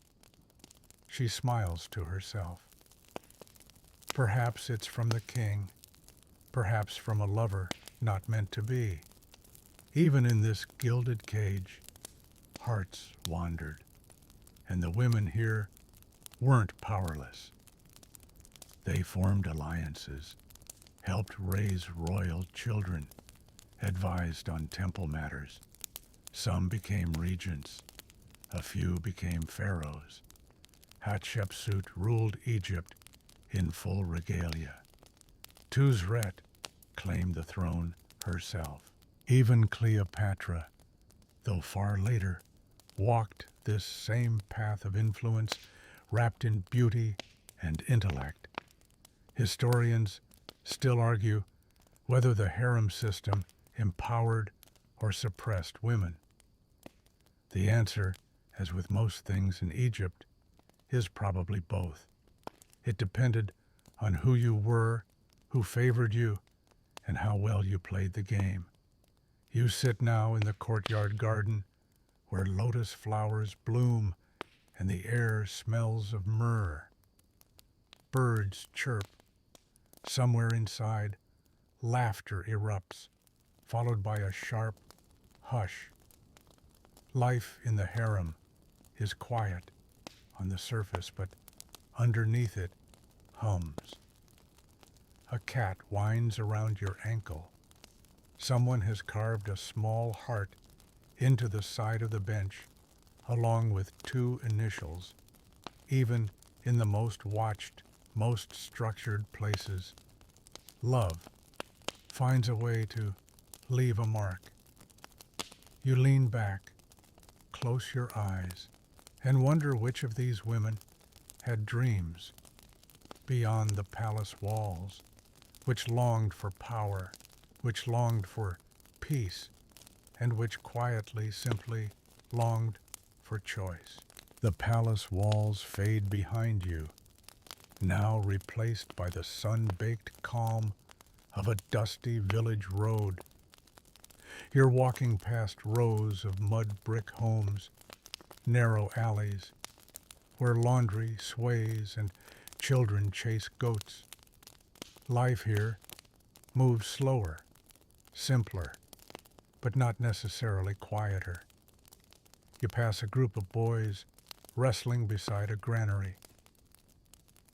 She smiles to herself. Perhaps it's from the king, perhaps from a lover not meant to be. Even in this gilded cage, hearts wandered, and the women here weren't powerless. They formed alliances, helped raise royal children, advised on temple matters. Some became regents, a few became pharaohs. Hatshepsut ruled Egypt in full regalia. Tuzret claimed the throne herself. Even Cleopatra, though far later, walked this same path of influence, wrapped in beauty and intellect. Historians still argue whether the harem system empowered or suppressed women. The answer, as with most things in Egypt, is probably both. It depended on who you were, who favored you, and how well you played the game. You sit now in the courtyard garden where lotus flowers bloom and the air smells of myrrh. Birds chirp. Somewhere inside, laughter erupts, followed by a sharp hush. Life in the harem is quiet on the surface, but underneath it hums. A cat winds around your ankle. Someone has carved a small heart into the side of the bench, along with 2 initials. Even in the most watched, most structured places, love finds a way to leave a mark. You lean back, close your eyes, and wonder which of these women had dreams beyond the palace walls, which longed for power, which longed for peace, and which quietly simply longed for choice. The palace walls fade behind you, now replaced by the sun-baked calm of a dusty village road. You're walking past rows of mud brick homes, narrow alleys, where laundry sways and children chase goats. Life here moves slower, simpler, but not necessarily quieter. You pass a group of boys wrestling beside a granary.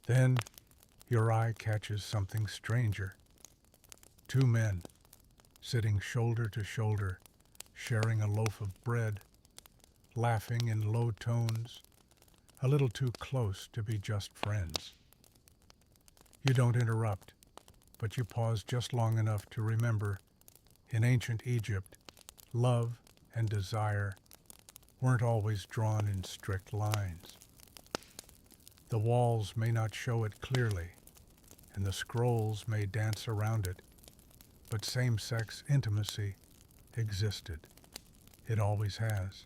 Then your eye catches something stranger. Two men, sitting shoulder to shoulder, sharing a loaf of bread, laughing in low tones, a little too close to be just friends. You don't interrupt, but you pause just long enough to remember, in ancient Egypt, love and desire weren't always drawn in strict lines. The walls may not show it clearly, and the scrolls may dance around it, but same-sex intimacy existed. It always has.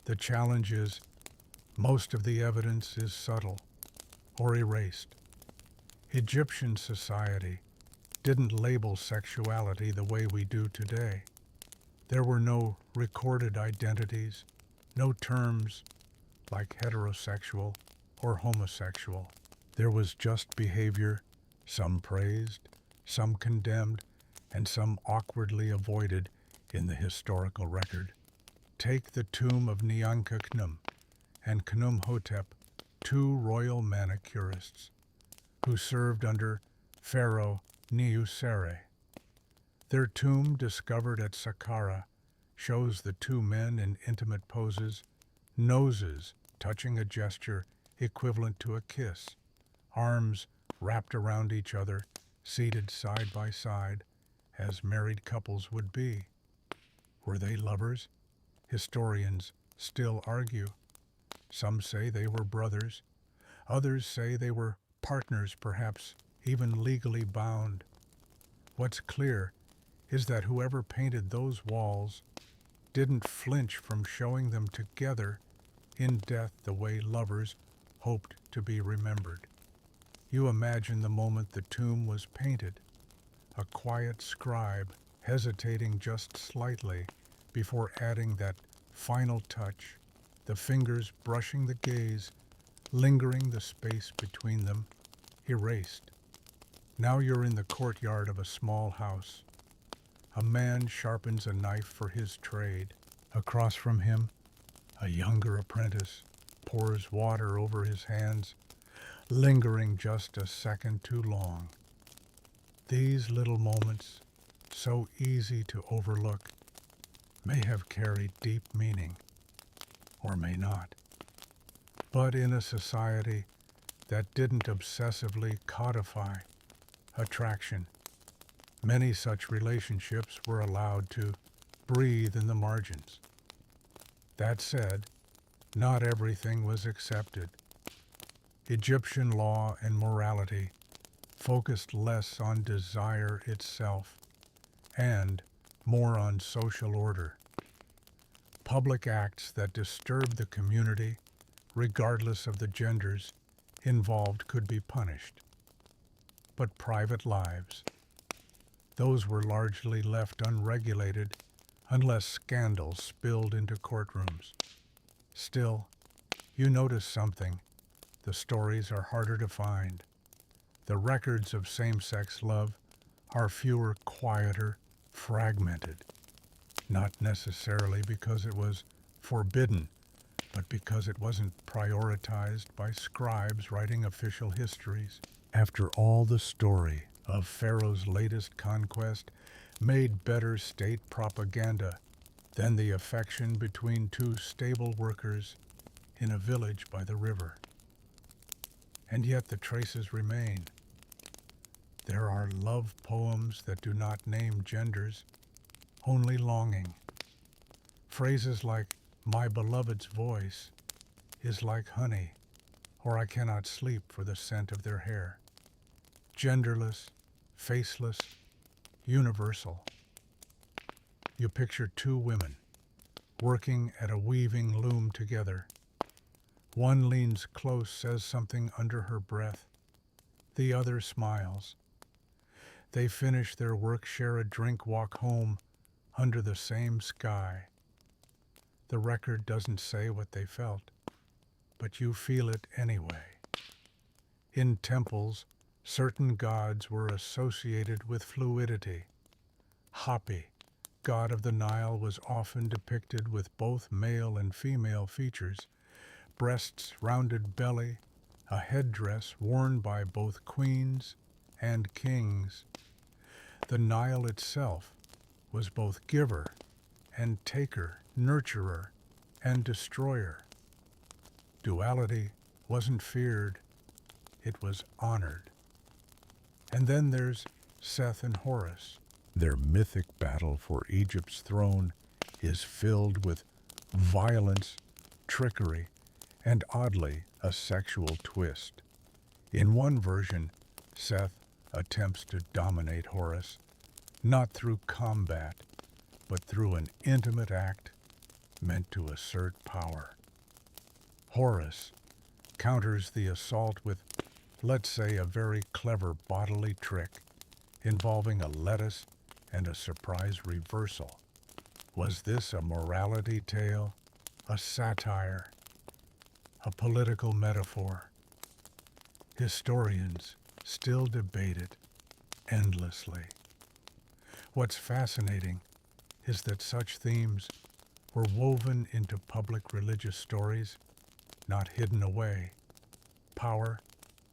The challenge is, most of the evidence is subtle or erased. Egyptian society didn't label sexuality the way we do today. There were no recorded identities, no terms like heterosexual or homosexual. There was just behavior, some praised, some condemned, and some awkwardly avoided in the historical record. Take the tomb of Nyankakhnum and Khnumhotep, two royal manicurists who served under Pharaoh Niuserre. Their tomb, discovered at Saqqara, shows the two men in intimate poses, noses touching a gesture equivalent to a kiss, arms wrapped around each other, seated side by side, as married couples would be. Were they lovers? Historians still argue. Some say they were brothers. Others say they were partners, perhaps even legally bound. What's clear is that whoever painted those walls didn't flinch from showing them together in death the way lovers hoped to be remembered. You imagine the moment the tomb was painted, a quiet scribe hesitating just slightly before adding that final touch, the fingers brushing the gaze, lingering the space between them, erased. Now you're in the courtyard of a small house. A man sharpens a knife for his trade. Across from him, a younger apprentice pours water over his hands, lingering just a second too long. These little moments, so easy to overlook, may have carried deep meaning, or may not. But in a society that didn't obsessively codify attraction, many such relationships were allowed to breathe in the margins. That said, not everything was accepted. Egyptian law and morality focused less on desire itself and more on social order. Public acts that disturbed the community, regardless of the genders involved, could be punished. But private lives, those were largely left unregulated unless scandals spilled into courtrooms. Still, you notice something. The stories are harder to find. The records of same-sex love are fewer, quieter, fragmented. Not necessarily because it was forbidden, but because it wasn't prioritized by scribes writing official histories. After all, the story of Pharaoh's latest conquest made better state propaganda than the affection between two stable workers in a village by the river. And yet the traces remain. There are love poems that do not name genders, only longing. Phrases like, "My beloved's voice is like honey," or "I cannot sleep for the scent of their hair." Genderless, faceless, universal. You picture two women working at a weaving loom together. One leans close, says something under her breath. The other smiles. They finish their work, share a drink, walk home under the same sky. The record doesn't say what they felt, but you feel it anyway. In temples, certain gods were associated with fluidity. Hapi, god of the Nile, was often depicted with both male and female features, breasts, rounded belly, a headdress worn by both queens and kings. The Nile itself was both giver and taker, nurturer and destroyer. Duality wasn't feared, it was honored. And then there's Seth and Horus. Their mythic battle for Egypt's throne is filled with violence, trickery, and oddly, a sexual twist. In one version, Seth attempts to dominate Horus, not through combat, but through an intimate act meant to assert power. Horus counters the assault with, let's say, a very clever bodily trick involving a lettuce and a surprise reversal. Was this a morality tale, a satire, a political metaphor? Historians still debate it endlessly. What's fascinating is that such themes were woven into public religious stories, not hidden away. Power,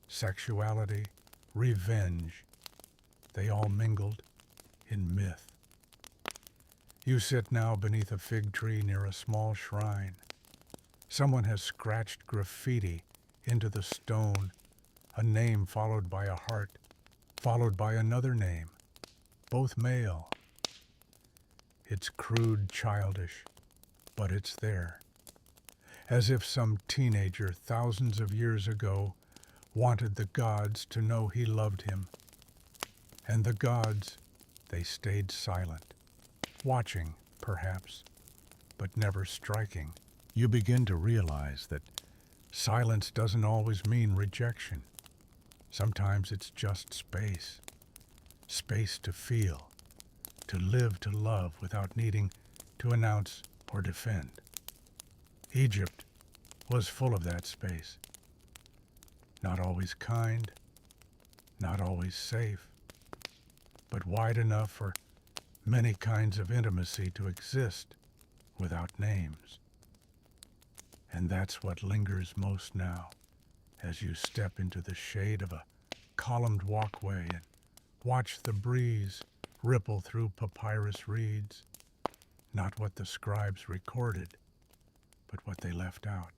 sexuality, revenge, they all mingled in myth. You sit now beneath a fig tree near a small shrine. Someone has scratched graffiti into the stone, a name followed by a heart, followed by another name, both male. It's crude, childish, but it's there. As if some teenager thousands of years ago wanted the gods to know he loved him. And the gods, they stayed silent, watching, perhaps, but never striking. You begin to realize that silence doesn't always mean rejection. Sometimes it's just space. Space to feel, to live, to love without needing to announce or defend. Egypt was full of that space. Not always kind, not always safe, but wide enough for many kinds of intimacy to exist without names. And that's what lingers most now as you step into the shade of a columned walkway and watch the breeze ripple through papyrus reeds. Not what the scribes recorded, but what they left out.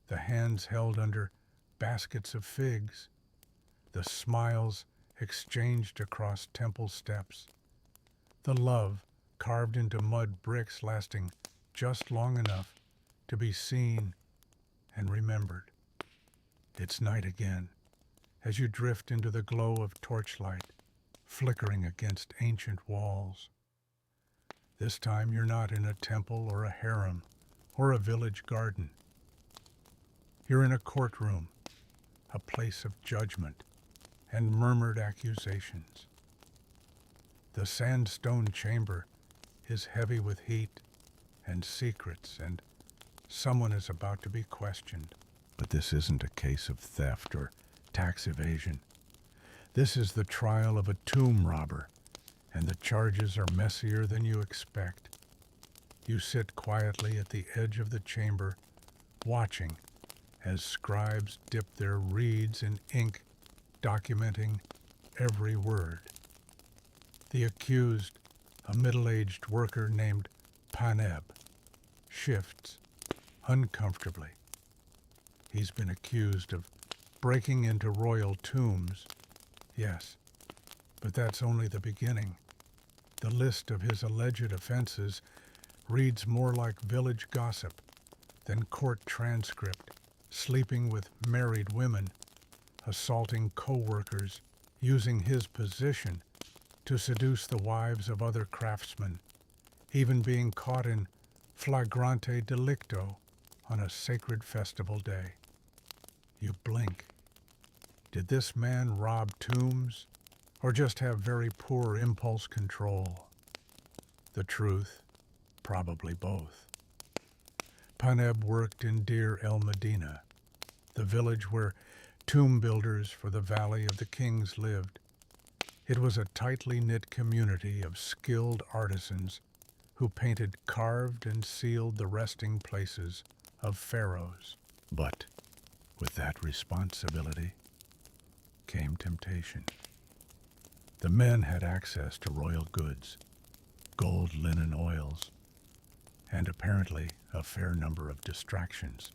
The hands held under baskets of figs, the smiles exchanged across temple steps, the love carved into mud bricks lasting just long enough to be seen and remembered. It's night again as you drift into the glow of torchlight flickering against ancient walls. This time you're not in a temple or a harem or a village garden. You're in a courtroom, a place of judgment and murmured accusations. The sandstone chamber is heavy with heat and secrets, and someone is about to be questioned. But this isn't a case of theft or tax evasion. This is the trial of a tomb robber, and the charges are messier than you expect. You sit quietly at the edge of the chamber, watching as scribes dip their reeds in ink, documenting every word. The accused, a middle-aged worker named Paneb, shifts uncomfortably. He's been accused of breaking into royal tombs, yes, but that's only the beginning. The list of his alleged offenses reads more like village gossip than court transcript, sleeping with married women, assaulting co-workers, using his position to seduce the wives of other craftsmen, even being caught in flagrante delicto on a sacred festival day. You blink. Did this man rob tombs or just have very poor impulse control? The truth, probably both. Paneb worked in Deir el Medina, the village where tomb builders for the Valley of the Kings lived. It was a tightly knit community of skilled artisans who painted, carved, and sealed the resting places of pharaohs. But With that responsibility came temptation. The men had access to royal goods, gold, linen, oils, and apparently a fair number of distractions.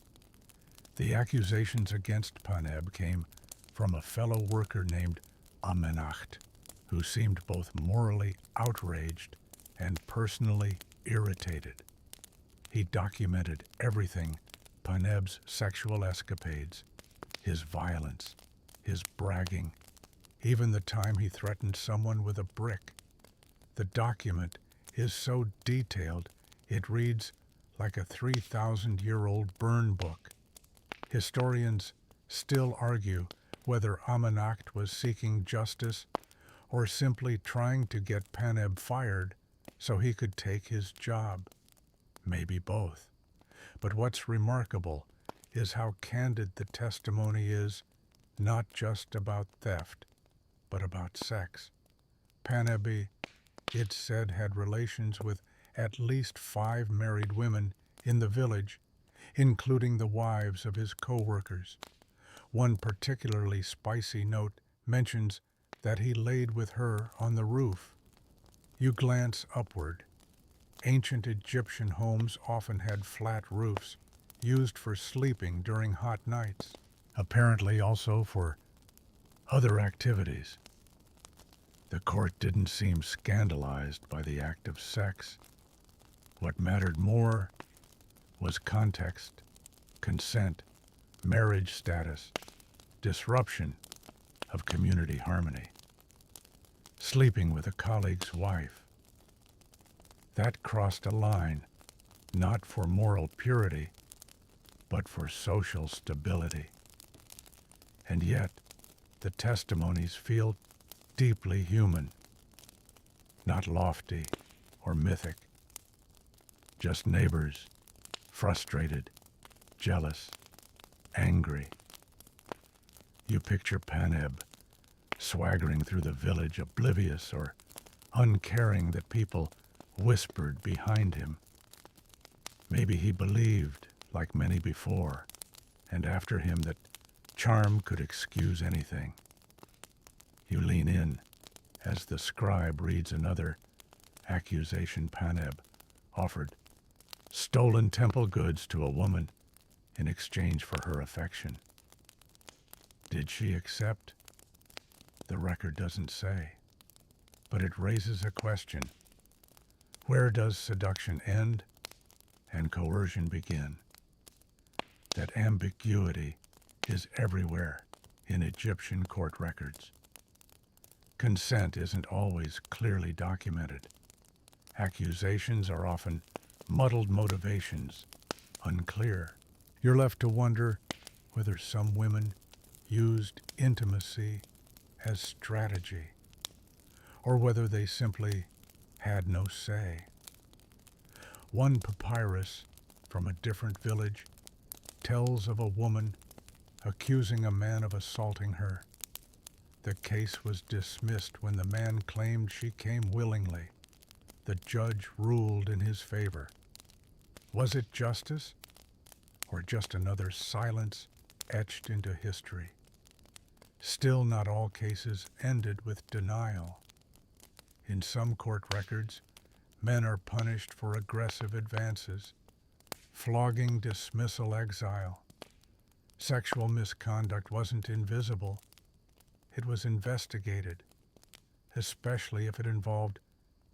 The accusations against Paneb came from a fellow worker named Amenacht, who seemed both morally outraged and personally irritated. He documented everything: Paneb's sexual escapades, his violence, his bragging, even the time he threatened someone with a brick. The document is so detailed it reads like a 3,000-year-old burn book. Historians still argue whether Amenacht was seeking justice or simply trying to get Paneb fired so he could take his job. Maybe both. But what's remarkable is how candid the testimony is, not just about theft, but about sex. Paneb, it's said, had relations with at least 5 married women in the village, including the wives of his co-workers. One particularly spicy note mentions that he laid with her on the roof. You glance upward. Ancient Egyptian homes often had flat roofs, used for sleeping during hot nights, apparently also for other activities. The court didn't seem scandalized by the act of sex. What mattered more was context, consent, marriage status, disruption of community harmony. Sleeping with a colleague's wife. That crossed a line, not for moral purity, but for social stability. And yet, the testimonies feel deeply human, not lofty or mythic. Just neighbors, frustrated, jealous, angry. You picture Paneb swaggering through the village, oblivious or uncaring that people whispered behind him. Maybe he believed, like many before and after him, that charm could excuse anything. You lean in as the scribe reads another accusation. Paneb offered stolen temple goods to a woman in exchange for her affection. Did she accept? The record doesn't say, but it raises a question. Where does seduction end and coercion begin? That ambiguity is everywhere in Egyptian court records. Consent isn't always clearly documented. Accusations are often muddled motivations, unclear. You're left to wonder whether some women used intimacy as strategy, or whether they simply had no say. One papyrus from a different village tells of a woman accusing a man of assaulting her. The case was dismissed when the man claimed she came willingly. The judge ruled in his favor. Was it justice, or just another silence etched into history? Still, not all cases ended with denial. In some court records, men are punished for aggressive advances, flogging, dismissal, exile. Sexual misconduct wasn't invisible. It was investigated, especially if it involved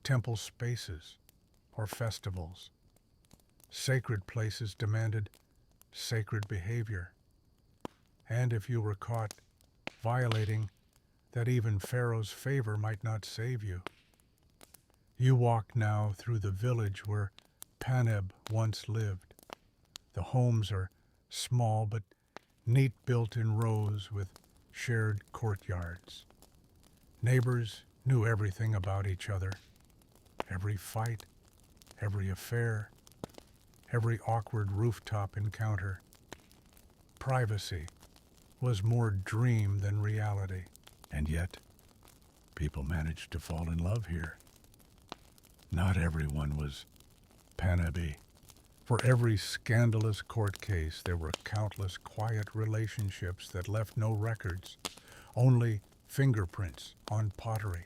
temple spaces or festivals. Sacred places demanded sacred behavior. And if you were caught violating, that even Pharaoh's favor might not save you. You walk now through the village where Paneb once lived. The homes are small but neat, built in rows with shared courtyards. Neighbors knew everything about each other. Every fight, every affair, every awkward rooftop encounter. Privacy was more dream than reality. And yet, people managed to fall in love here. Not everyone was Paneb. For every scandalous court case, there were countless quiet relationships that left no records, only fingerprints on pottery,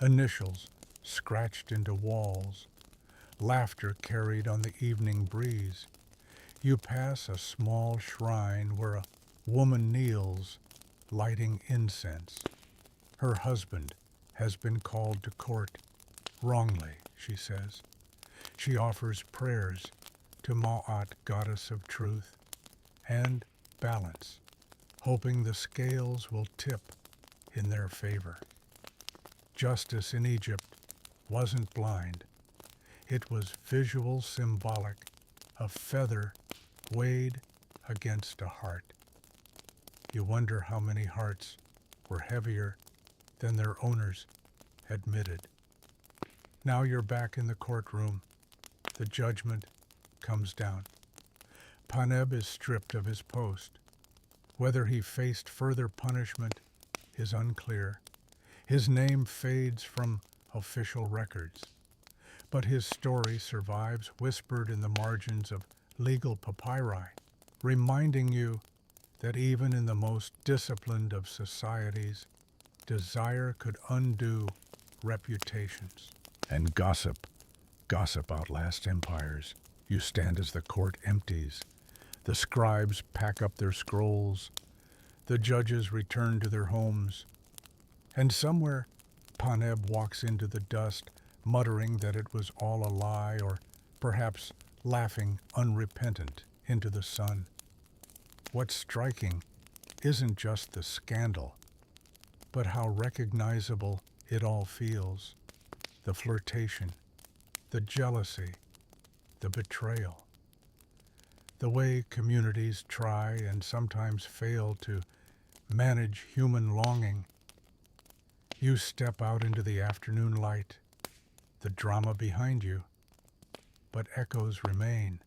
initials scratched into walls, laughter carried on the evening breeze. You pass a small shrine where a woman kneels, lighting incense. Her husband has been called to court, wrongly, she says. She offers prayers to Ma'at, goddess of truth, and balance, hoping the scales will tip in their favor. Justice in Egypt wasn't blind. It was visual symbolic, a feather weighed against a heart. You wonder how many hearts were heavier than their owners admitted. Now you're back in the courtroom. The judgment comes down. Paneb is stripped of his post. Whether he faced further punishment is unclear. His name fades from official records, but his story survives, whispered in the margins of legal papyri, reminding you that even in the most disciplined of societies, desire could undo reputations. And gossip outlasts empires. You stand as the court empties. The scribes pack up their scrolls. The judges return to their homes. And somewhere, Paneb walks into the dust, muttering that it was all a lie, or perhaps laughing unrepentant into the sun. What's striking isn't just the scandal, but how recognizable it all feels. The flirtation, the jealousy, the betrayal. The way communities try and sometimes fail to manage human longing. You step out into the afternoon light, the drama behind you, but echoes remain.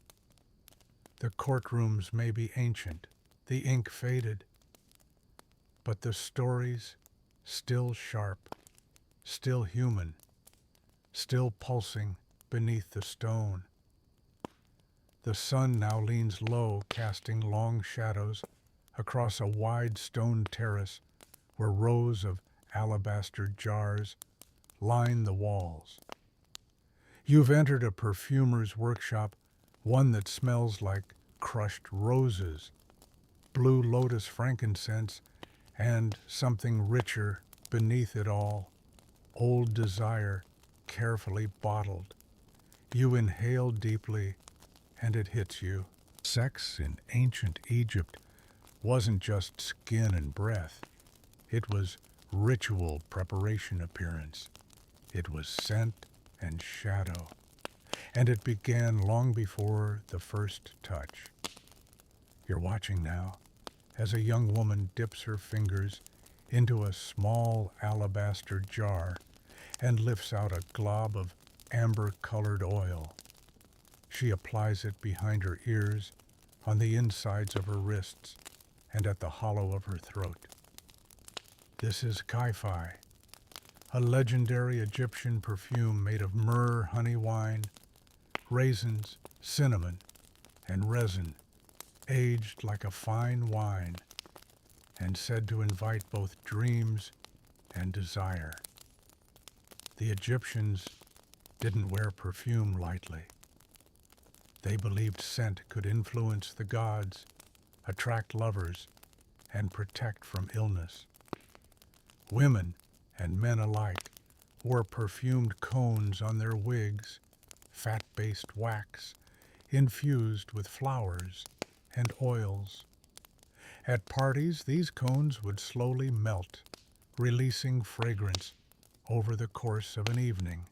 The courtrooms may be ancient, the ink faded, but the stories still sharp, still human, still pulsing beneath the stone. The sun now leans low, casting long shadows across a wide stone terrace where rows of alabaster jars line the walls. You've entered a perfumer's workshop, one that smells like crushed roses, blue lotus frankincense, and something richer beneath it all, old desire carefully bottled. You inhale deeply, and it hits you. Sex in ancient Egypt wasn't just skin and breath. It was ritual preparation appearance. It was scent and shadow. And it began long before the first touch. You're watching now as a young woman dips her fingers into a small alabaster jar and lifts out a glob of amber-colored oil. She applies it behind her ears, on the insides of her wrists, and at the hollow of her throat. This is Kai-Fi, a legendary Egyptian perfume made of myrrh, honey wine, raisins, cinnamon, and resin, aged like a fine wine, and said to invite both dreams and desire. The Egyptians didn't wear perfume lightly. They believed scent could influence the gods, attract lovers, and protect from illness. Women and men alike wore perfumed cones on their wigs, fat-based wax, infused with flowers and oils. At parties, these cones would slowly melt, releasing fragrance over the course of an evening.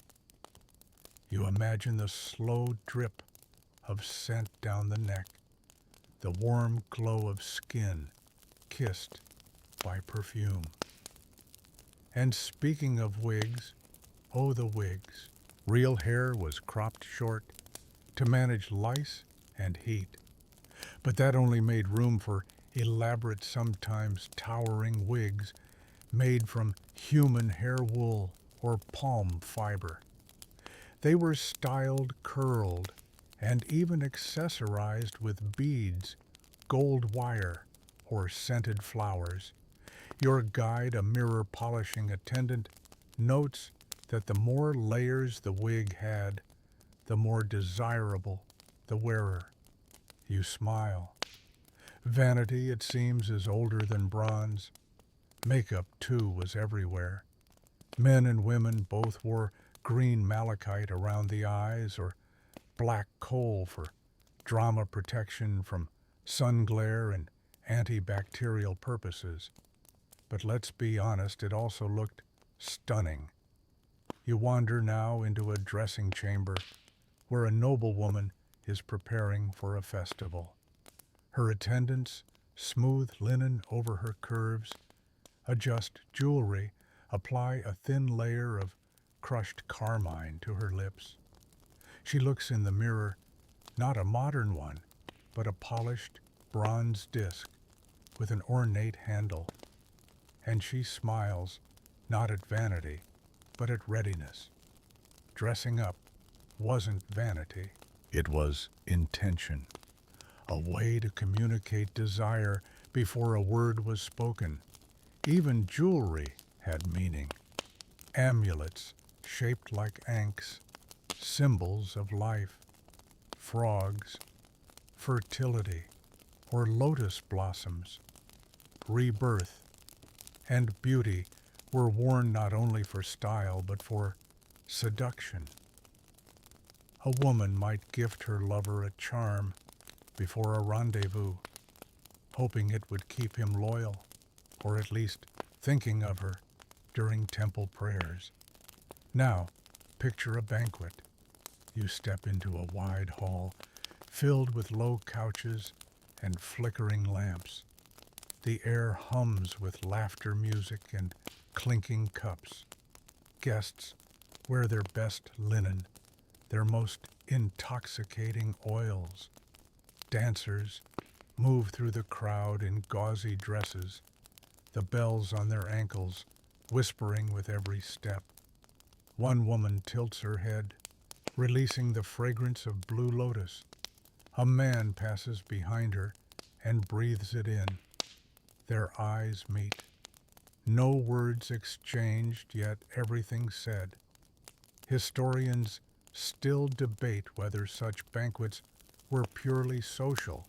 You imagine the slow drip of scent down the neck, the warm glow of skin kissed by perfume. And speaking of wigs, oh, the wigs. Real hair was cropped short to manage lice and heat. But that only made room for elaborate, sometimes towering wigs made from human hair wool or palm fiber. They were styled curled and even accessorized with beads, gold wire, or scented flowers. Your guide, a mirror polishing attendant, notes that the more layers the wig had, the more desirable the wearer. You smile. Vanity, it seems, is older than bronze. Makeup, too, was everywhere. Men and women both wore green malachite around the eyes or black coal for drama protection from sun glare and antibacterial purposes. But let's be honest, it also looked stunning. You wander now into a dressing chamber where a noblewoman is preparing for a festival. Her attendants smooth linen over her curves, adjust jewelry, apply a thin layer of crushed carmine to her lips. She looks in the mirror, not a modern one, but a polished bronze disc with an ornate handle. And she smiles, not at vanity, but at readiness. Dressing up wasn't vanity. It was intention, a way to communicate desire before a word was spoken. Even jewelry had meaning. Amulets shaped like ankhs, symbols of life, frogs, fertility, or lotus blossoms, rebirth, and beauty were worn not only for style but for seduction. A woman might gift her lover a charm before a rendezvous, hoping it would keep him loyal, or at least thinking of her during temple prayers. Now, picture a banquet. You step into a wide hall filled with low couches and flickering lamps. The air hums with laughter music and clinking cups. Guests wear their best linen, their most intoxicating oils. Dancers move through the crowd in gauzy dresses, the bells on their ankles whispering with every step. One woman tilts her head, releasing the fragrance of blue lotus. A man passes behind her and breathes it in. Their eyes meet. No words exchanged, yet everything said. Historians still debate whether such banquets were purely social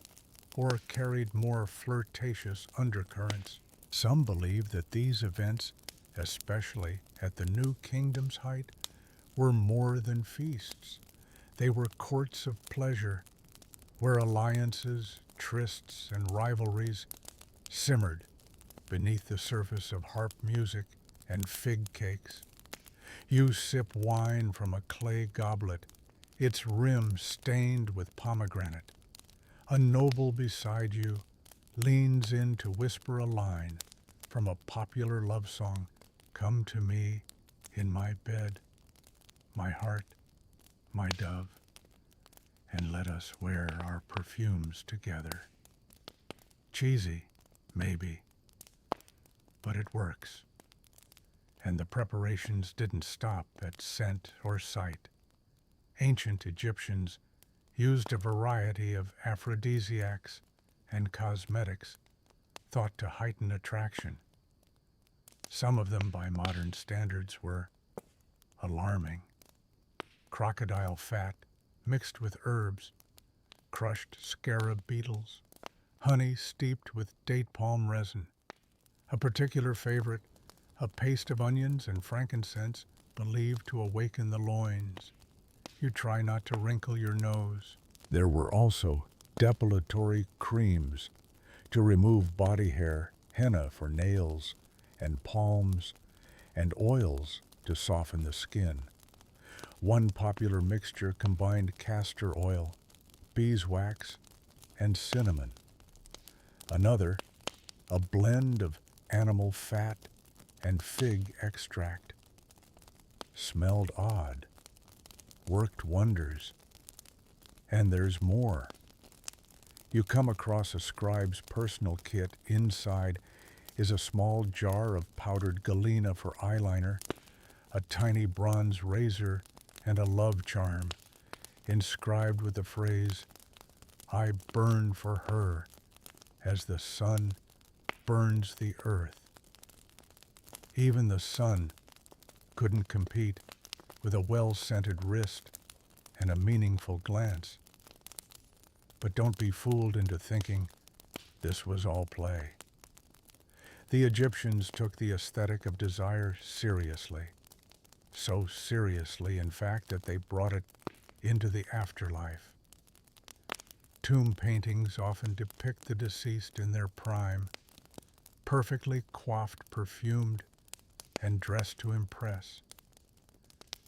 or carried more flirtatious undercurrents. Some believe that these events, especially at the New Kingdom's height, were more than feasts. They were courts of pleasure, where alliances, trysts, and rivalries simmered beneath the surface of harp music and fig cakes. You sip wine from a clay goblet, its rim stained with pomegranate. A noble beside you leans in to whisper a line from a popular love song, "Come to me in my bed, my heart, my dove, and let us wear our perfumes together." Cheesy, maybe, but it works. And the preparations didn't stop at scent or sight. Ancient Egyptians used a variety of aphrodisiacs and cosmetics thought to heighten attraction. Some of them, by modern standards, were alarming. Crocodile fat mixed with herbs, crushed scarab beetles, honey steeped with date palm resin. A particular favorite, a paste of onions and frankincense believed to awaken the loins. You try not to wrinkle your nose. There were also depilatory creams to remove body hair, henna for nails and palms, and oils to soften the skin. One popular mixture combined castor oil, beeswax, and cinnamon. Another, a blend of animal fat and fig extract. Smelled odd, worked wonders. And there's more. You come across a scribe's personal kit. Inside is a small jar of powdered galena for eyeliner, a tiny bronze razor, and a love charm. inscribed with the phrase, "I burn for her as the sun burns the earth." Even the sun couldn't compete with a well-scented wrist and a meaningful glance. But don't be fooled into thinking this was all play. The Egyptians took the aesthetic of desire seriously. So seriously, in fact, that they brought it into the afterlife. Tomb paintings often depict the deceased in their prime, perfectly coiffed, perfumed, and dressed to impress.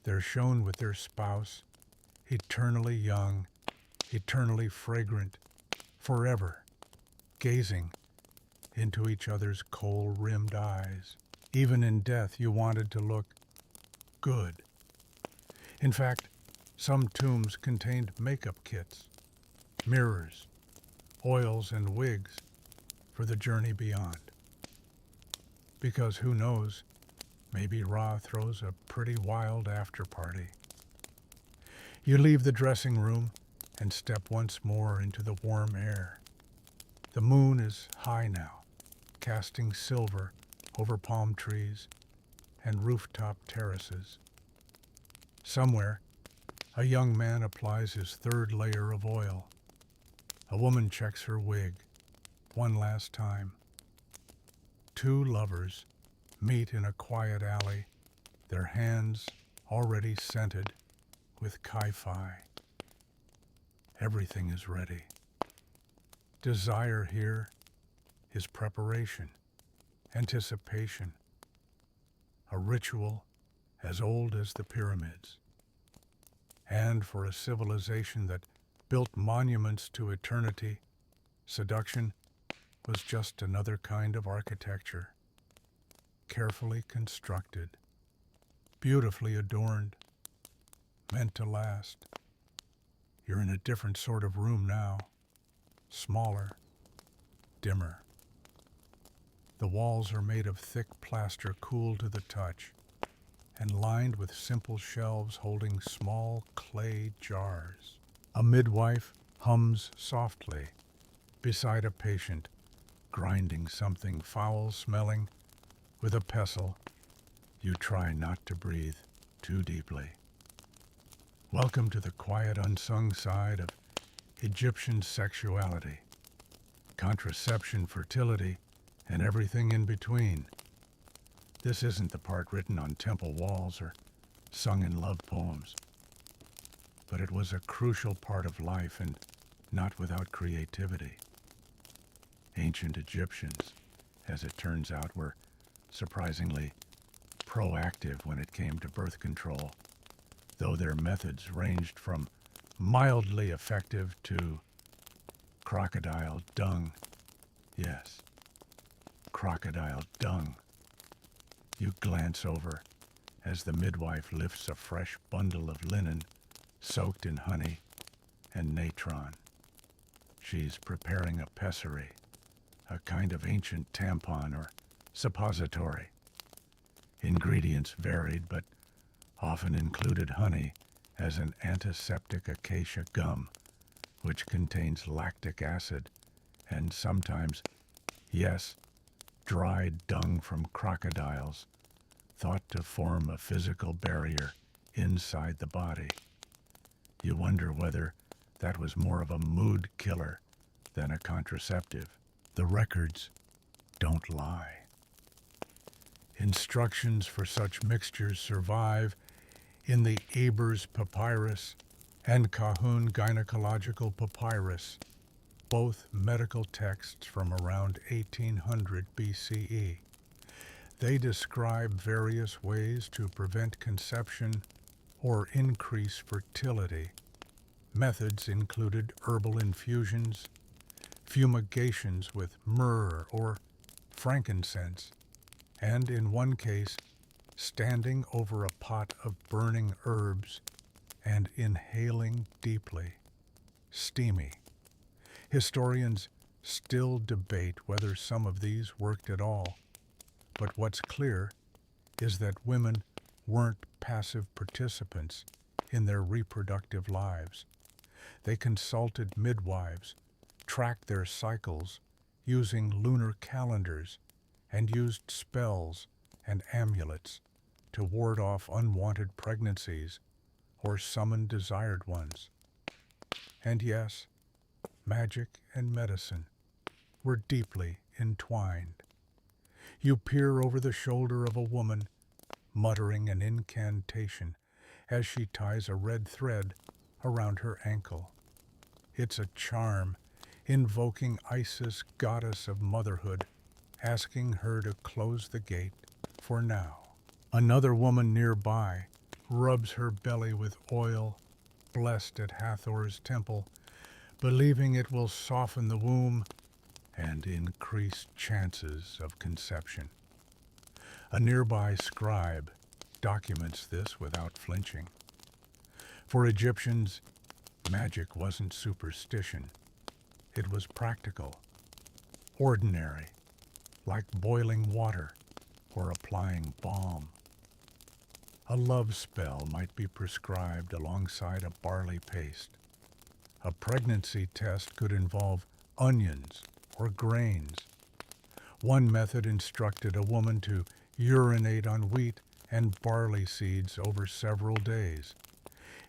They're shown with their spouse, eternally young, eternally fragrant, forever, gazing into each other's kohl-rimmed eyes. Even in death, you wanted to look good. In fact, some tombs contained makeup kits, mirrors, oils, and wigs for the journey beyond. Because who knows, maybe Ra throws a pretty wild after-party. You leave the dressing room and step once more into the warm air. The moon is high now, casting silver over palm trees and rooftop terraces. Somewhere, a young man applies his third layer of oil. A woman checks her wig one last time. Two lovers meet in a quiet alley, their hands already scented with kai-fi. Everything is ready. Desire here is preparation, anticipation, a ritual as old as the pyramids. And for a civilization that built monuments to eternity, seduction was just another kind of architecture, carefully constructed, beautifully adorned, meant to last. You're in a different sort of room now, smaller, dimmer. The walls are made of thick plaster, cool to the touch, and lined with simple shelves holding small clay jars. A midwife hums softly beside a patient, grinding something foul-smelling with a pestle. You try not to breathe too deeply. Welcome to the quiet, unsung side of Egyptian sexuality, contraception, fertility, and everything in between. This isn't the part written on temple walls or sung in love poems. But it was a crucial part of life, and not without creativity. Ancient Egyptians, as it turns out, were surprisingly proactive when it came to birth control, though their methods ranged from mildly effective to crocodile dung. Yes, crocodile dung. You glance over as the midwife lifts a fresh bundle of linen soaked in honey and natron. She's preparing a pessary, a kind of ancient tampon or suppository. Ingredients varied, but often included honey as an antiseptic acacia gum, which contains lactic acid and sometimes, yes, dried dung from crocodiles, thought to form a physical barrier inside the body. You wonder whether that was more of a mood killer than a contraceptive. The records don't lie. Instructions for such mixtures survive in the Ebers Papyrus and Kahun Gynecological Papyrus, both medical texts from around 1800 BCE. They describe various ways to prevent conception or increase fertility. Methods included herbal infusions, fumigations with myrrh or frankincense, and in one case, standing over a pot of burning herbs and inhaling deeply. Steamy. Historians still debate whether some of these worked at all, but what's clear is that women weren't passive participants in their reproductive lives. They consulted midwives, tracked their cycles using lunar calendars, and used spells and amulets to ward off unwanted pregnancies or summon desired ones. And yes, magic and medicine were deeply entwined. You peer over the shoulder of a woman, muttering an incantation as she ties a red thread around her ankle. It's a charm invoking Isis, goddess of motherhood, asking her to close the gate for now. Another woman nearby rubs her belly with oil blessed at Hathor's temple, believing it will soften the womb and increase chances of conception. A nearby scribe documents this without flinching. For Egyptians, magic wasn't superstition. It was practical, ordinary, like boiling water or applying balm. A love spell might be prescribed alongside a barley paste. A pregnancy test could involve onions or grains. One method instructed a woman to urinate on wheat and barley seeds over several days.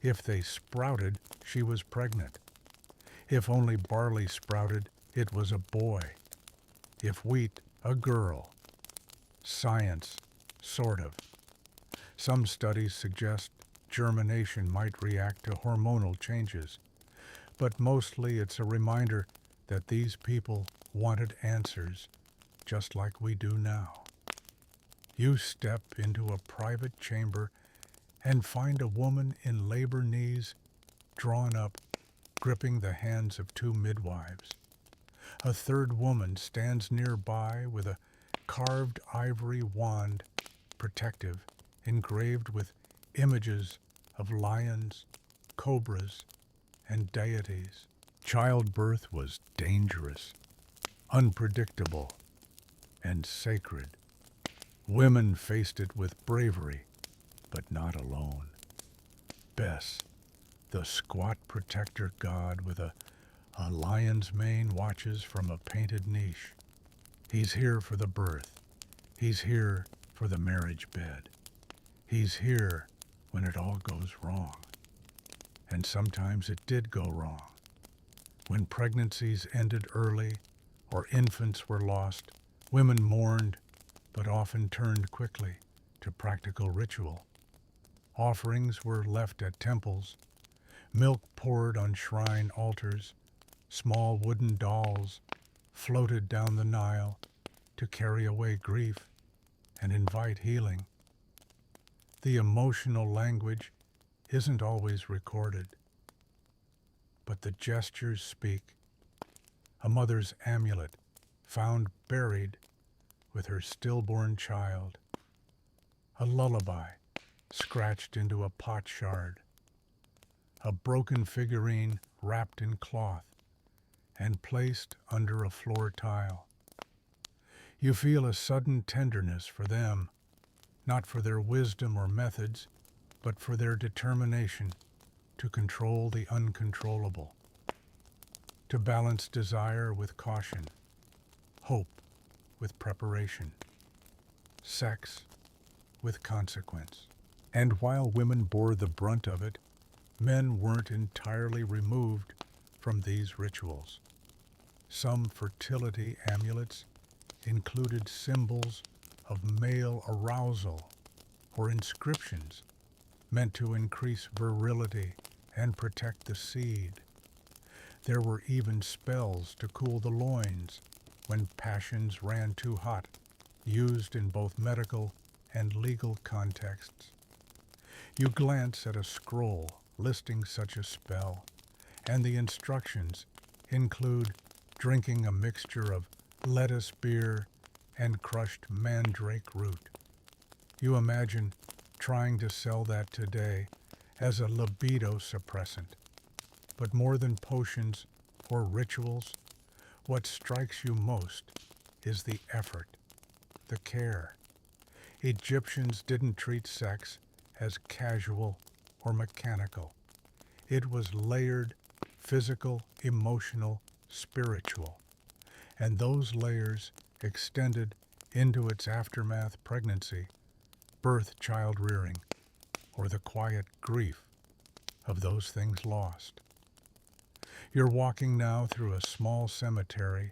If they sprouted, she was pregnant. If only barley sprouted, it was a boy. If wheat, a girl. Science, sort of. Some studies suggest germination might react to hormonal changes, but mostly it's a reminder that these people wanted answers just like we do now. You step into a private chamber and find a woman in labor knees, drawn up, gripping the hands of two midwives. A third woman stands nearby with a carved ivory wand, protective, engraved with images of lions, cobras, and deities. Childbirth was dangerous, unpredictable, and sacred. Women faced it with bravery, but not alone. Bess, the squat protector god with a lion's mane, watches from a painted niche. He's here for the birth. He's here for the marriage bed. He's here when it all goes wrong. And sometimes it did go wrong. When pregnancies ended early or infants were lost, women mourned, but often turned quickly to practical ritual. Offerings were left at temples, milk poured on shrine altars, small wooden dolls floated down the Nile to carry away grief and invite healing. The emotional language isn't always recorded, but the gestures speak. A mother's amulet found buried with her stillborn child. A lullaby scratched into a pot shard. A broken figurine wrapped in cloth and placed under a floor tile. You feel a sudden tenderness for them, not for their wisdom or methods, but for their determination to control the uncontrollable, to balance desire with caution, hope with preparation, sex with consequence. And while women bore the brunt of it, men weren't entirely removed from these rituals. Some fertility amulets included symbols of male arousal or inscriptions meant to increase virility and protect the seed. There were even spells to cool the loins when passions ran too hot, used in both medical and legal contexts. You glance at a scroll listing such a spell, and the instructions include drinking a mixture of lettuce beer and crushed mandrake root. You imagine trying to sell that today as a libido suppressant. But more than potions or rituals, what strikes you most is the effort, the care. Egyptians didn't treat sex as casual or mechanical. It was layered, physical, emotional, spiritual. And those layers extended into its aftermath: pregnancy, birth, child rearing, or the quiet grief of those things lost. You're walking now through a small cemetery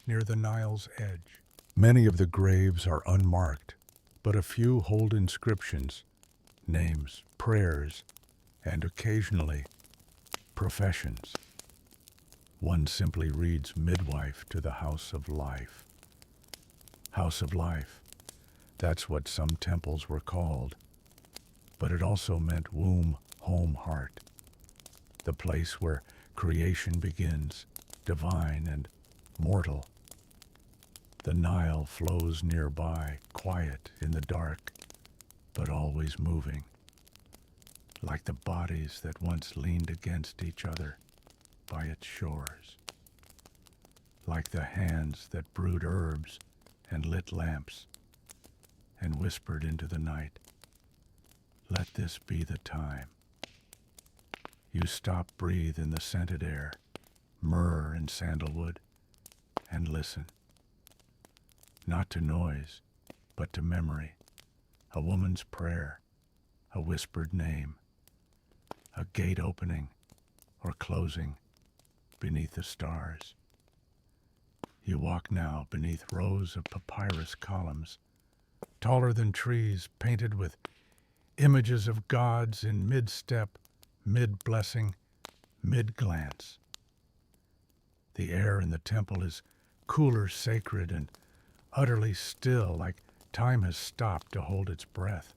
near the Nile's edge. Many of the graves are unmarked, but a few hold inscriptions, names, prayers, and occasionally professions. One simply reads midwife to the house of life. House of life, that's what some temples were called. But it also meant womb, home, heart. The place where creation begins, divine and mortal. The Nile flows nearby, quiet in the dark, but always moving, like the bodies that once leaned against each other by its shores, like the hands that brewed herbs and lit lamps and whispered into the night, "Let this be the time." You stop, breathe in the scented air, myrrh and sandalwood, and listen. Not to noise, but to memory. A woman's prayer, a whispered name, a gate opening or closing beneath the stars. You walk now beneath rows of papyrus columns, taller than trees, painted with images of gods in mid-step, mid-blessing, mid-glance. The air in the temple is cooler, sacred, and utterly still, like time has stopped to hold its breath.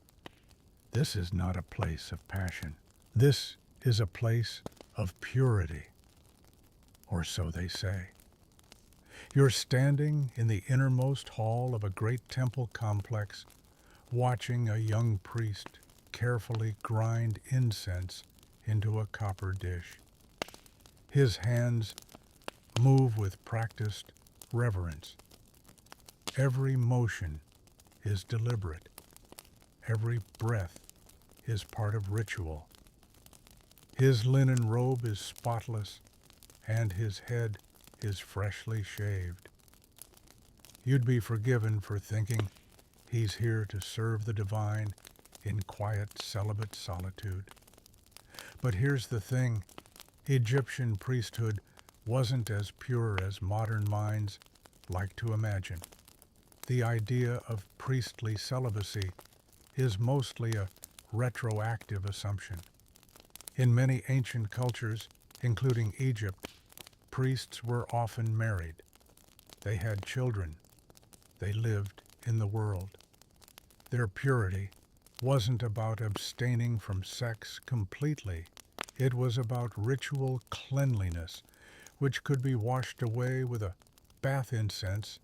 This is not a place of passion. This is a place of purity, or so they say. You're standing in the innermost hall of a great temple complex, watching a young priest carefully grind incense into a copper dish. His hands move with practiced reverence. Every motion is deliberate. Every breath is part of ritual. His linen robe is spotless, and his head is freshly shaved. You'd be forgiven for thinking he's here to serve the divine in quiet, celibate solitude. But here's the thing: Egyptian priesthood wasn't as pure as modern minds like to imagine. The idea of priestly celibacy is mostly a retroactive assumption. In many ancient cultures, including Egypt, priests were often married. They had children. They lived in the world. Their purity wasn't about abstaining from sex completely. It was about ritual cleanliness, which could be washed away with a bath incense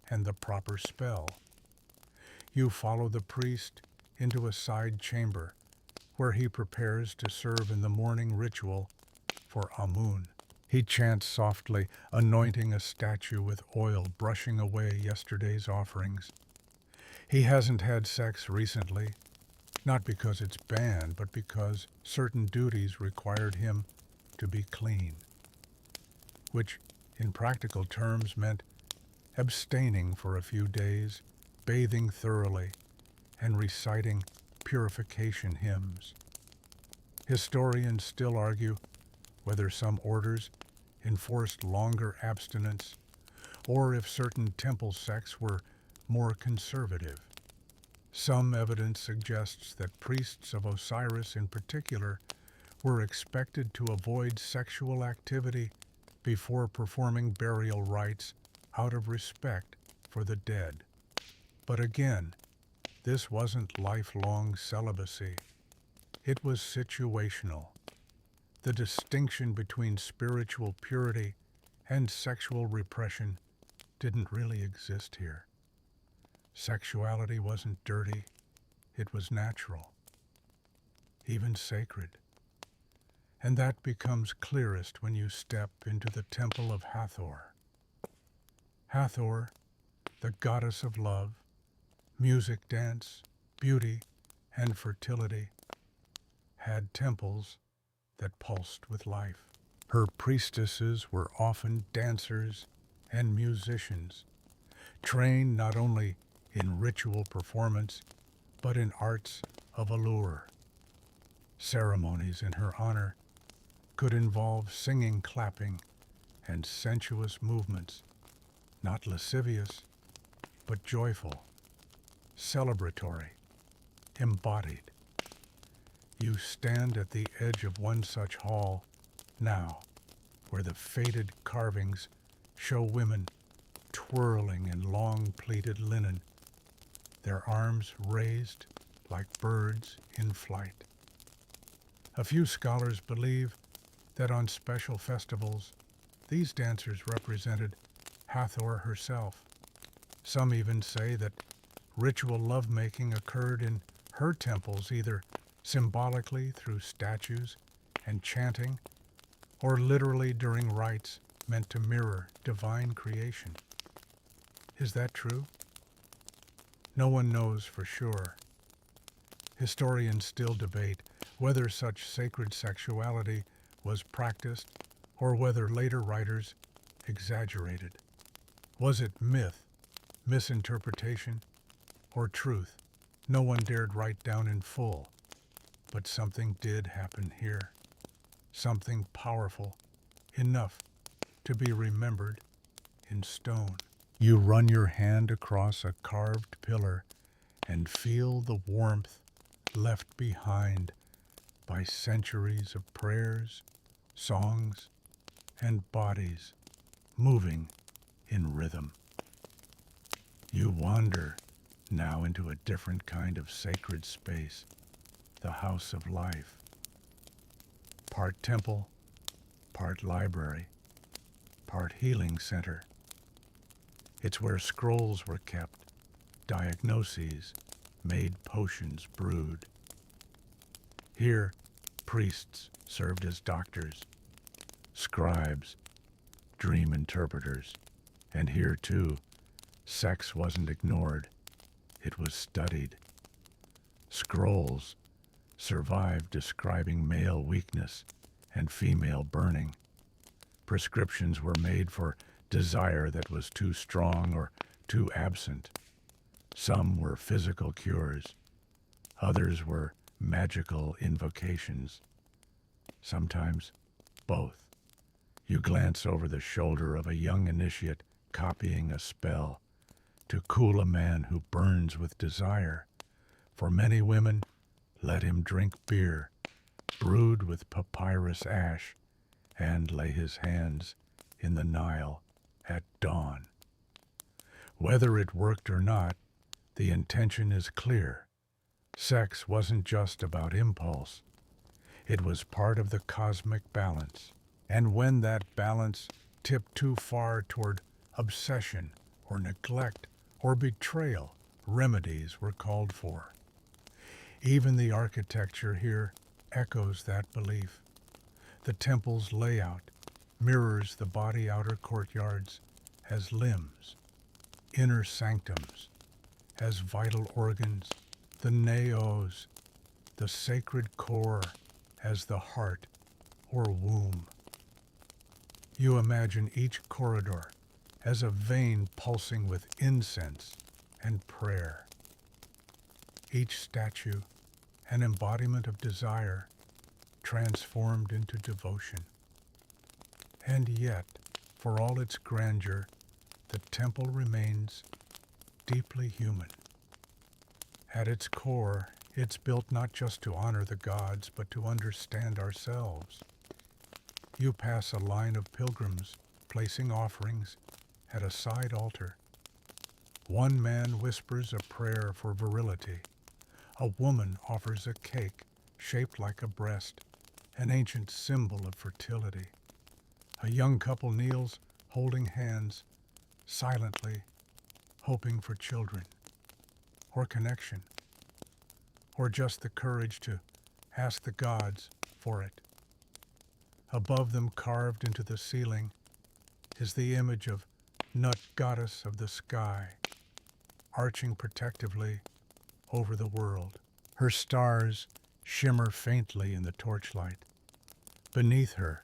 and the proper spell. You follow the priest into a side chamber where he prepares to serve in the morning ritual for Amun. He chants softly, anointing a statue with oil, brushing away yesterday's offerings. He hasn't had sex recently, not because it's banned, but because certain duties required him to be clean, which in practical terms meant abstaining for a few days, bathing thoroughly, and reciting purification hymns. Historians still argue whether some orders enforced longer abstinence or if certain temple sects were more conservative. Some evidence suggests that priests of Osiris in particular were expected to avoid sexual activity before performing burial rites out of respect for the dead. But again, this wasn't lifelong celibacy. It was situational. The distinction between spiritual purity and sexual repression didn't really exist here. Sexuality wasn't dirty. It was natural, even sacred. And that becomes clearest when you step into the temple of Hathor. Hathor, the goddess of love, music, dance, beauty, and fertility, had temples that pulsed with life. Her priestesses were often dancers and musicians, trained not only in ritual performance, but in arts of allure. Ceremonies in her honor could involve singing, clapping, and sensuous movements, not lascivious, but joyful, celebratory, embodied. You stand at the edge of one such hall now, where the faded carvings show women twirling in long pleated linen, their arms raised like birds in flight. A few scholars believe that on special festivals, these dancers represented Hathor herself. Some even say that ritual lovemaking occurred in her temples either symbolically through statues and chanting, or literally during rites meant to mirror divine creation. Is that true? No one knows for sure. Historians still debate whether such sacred sexuality was practiced or whether later writers exaggerated. Was it myth, misinterpretation, or truth? No one dared write down in full, but something did happen here. Something powerful, enough to be remembered in stone. You run your hand across a carved pillar and feel the warmth left behind by centuries of prayers, songs, and bodies moving in rhythm. You wander now into a different kind of sacred space, the house of life. Part temple, part library, part healing center. It's where scrolls were kept, diagnoses made, potions brewed. Here, priests served as doctors, scribes, dream interpreters, and here too, sex wasn't ignored, it was studied. Scrolls survived describing male weakness and female burning. Prescriptions were made for desire that was too strong or too absent. Some were physical cures, others were magical invocations, sometimes both. You glance over the shoulder of a young initiate copying a spell to cool a man who burns with desire. For many women, let him drink beer, brewed with papyrus ash, and lay his hands in the Nile at dawn. Whether it worked or not, the intention is clear. Sex wasn't just about impulse. It was part of the cosmic balance. And when that balance tipped too far toward obsession or neglect or betrayal, remedies were called for. Even the architecture here echoes that belief. The temple's layout mirrors the body outer courtyards as limbs, inner sanctums as vital organs, the naos, the sacred core, as the heart or womb. You imagine each corridor as a vein pulsing with incense and prayer. Each statue an embodiment of desire transformed into devotion. And yet, for all its grandeur, the temple remains deeply human. At its core, it's built not just to honor the gods, but to understand ourselves. You pass a line of pilgrims placing offerings at a side altar. One man whispers a prayer for virility. A woman offers a cake shaped like a breast, an ancient symbol of fertility. A young couple kneels, holding hands, silently, hoping for children, or connection, or just the courage to ask the gods for it. Above them, carved into the ceiling, is the image of Nut, goddess of the sky, arching protectively over the world. Her stars shimmer faintly in the torchlight. Beneath her,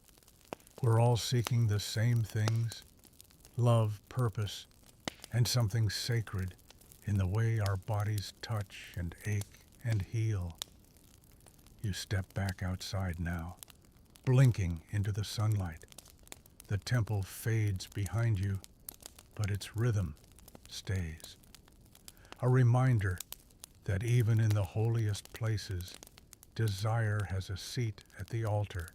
we're all seeking the same things: love, purpose, and something sacred in the way our bodies touch and ache and heal. You step back outside now, blinking into the sunlight. The temple fades behind you, but its rhythm stays. A reminder that even in the holiest places, desire has a seat at the altar.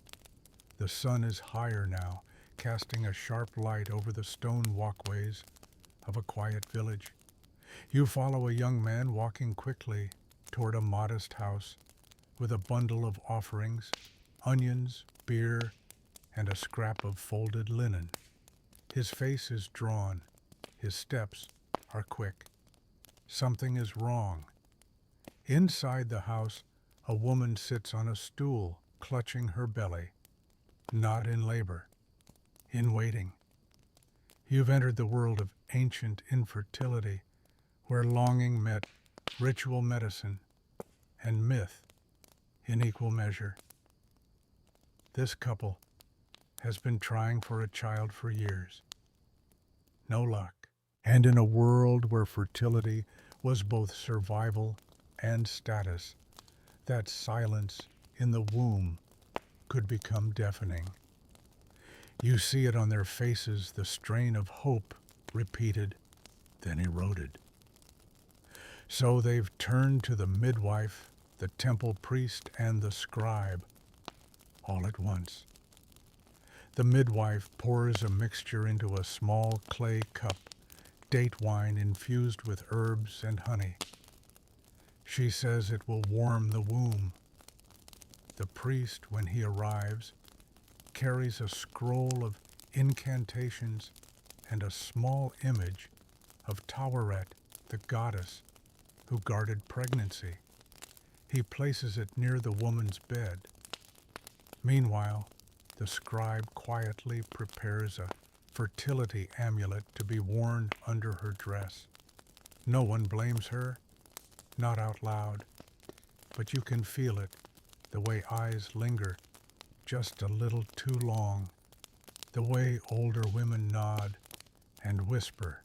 The sun is higher now, casting a sharp light over the stone walkways of a quiet village. You follow a young man walking quickly toward a modest house with a bundle of offerings, onions, beer, and a scrap of folded linen. His face is drawn. His steps are quick. Something is wrong. Inside the house, a woman sits on a stool, clutching her belly. Not in labor, in waiting. You've entered the world of ancient infertility, where longing met ritual medicine and myth in equal measure. This couple has been trying for a child for years. No luck. And in a world where fertility was both survival and status, that silence in the womb could become deafening. You see it on their faces, the strain of hope repeated, then eroded. So they've turned to the midwife, the temple priest, and the scribe, all at once. The midwife pours a mixture into a small clay cup, date wine infused with herbs and honey. She says it will warm the womb. The priest, when he arrives, carries a scroll of incantations and a small image of Taweret, the goddess who guarded pregnancy. He places it near the woman's bed. Meanwhile, the scribe quietly prepares a fertility amulet to be worn under her dress. No one blames her, not out loud, but you can feel it, the way eyes linger just a little too long, the way older women nod and whisper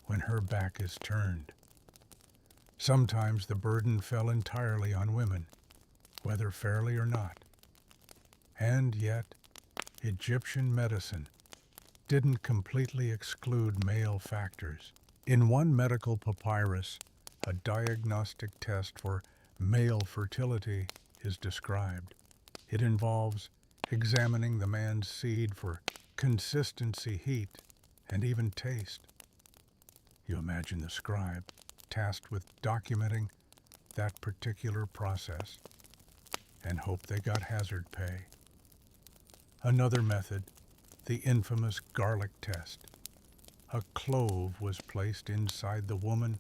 when her back is turned. Sometimes the burden fell entirely on women, whether fairly or not. And yet, Egyptian medicine didn't completely exclude male factors. In one medical papyrus, a diagnostic test for male fertility is described. It involves examining the man's seed for consistency, heat, and even taste. You imagine the scribe tasked with documenting that particular process and hope they got hazard pay. Another method, the infamous garlic test. A clove was placed inside the woman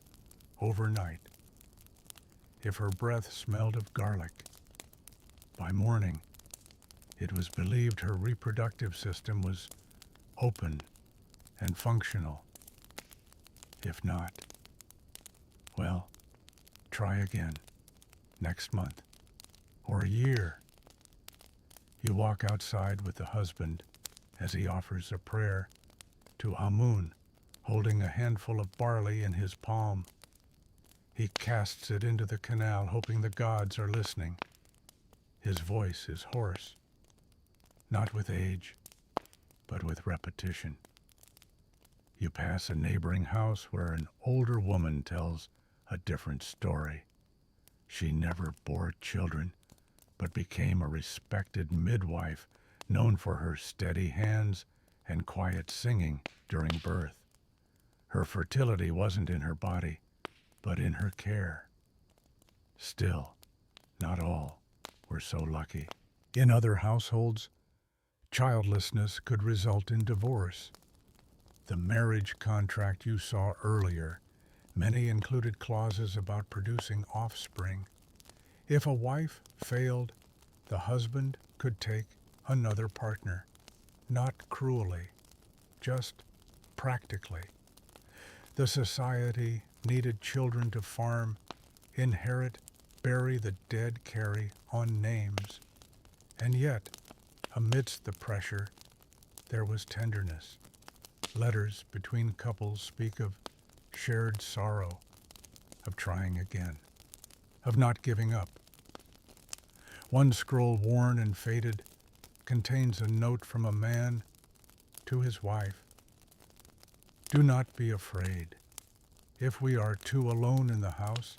overnight. If her breath smelled of garlic, by morning, it was believed her reproductive system was open and functional. If not, well, try again next month or a year. You walk outside with the husband as he offers a prayer to Amun, holding a handful of barley in his palm. He casts it into the canal, hoping the gods are listening. His voice is hoarse, not with age, but with repetition. You pass a neighboring house where an older woman tells a different story. She never bore children, but became a respected midwife, known for her steady hands and quiet singing during birth. Her fertility wasn't in her body, but in her care. Still, not all were so lucky. In other households, childlessness could result in divorce. The marriage contract you saw earlier, many included clauses about producing offspring. If a wife failed, the husband could take another partner, not cruelly, just practically. The society needed children to farm, inherit bury the dead carry on names. And yet, amidst the pressure, there was tenderness. Letters between couples speak of shared sorrow, of trying again, of not giving up. One scroll, worn and faded, contains a note from a man to his wife. Do not be afraid. If we are two alone in the house,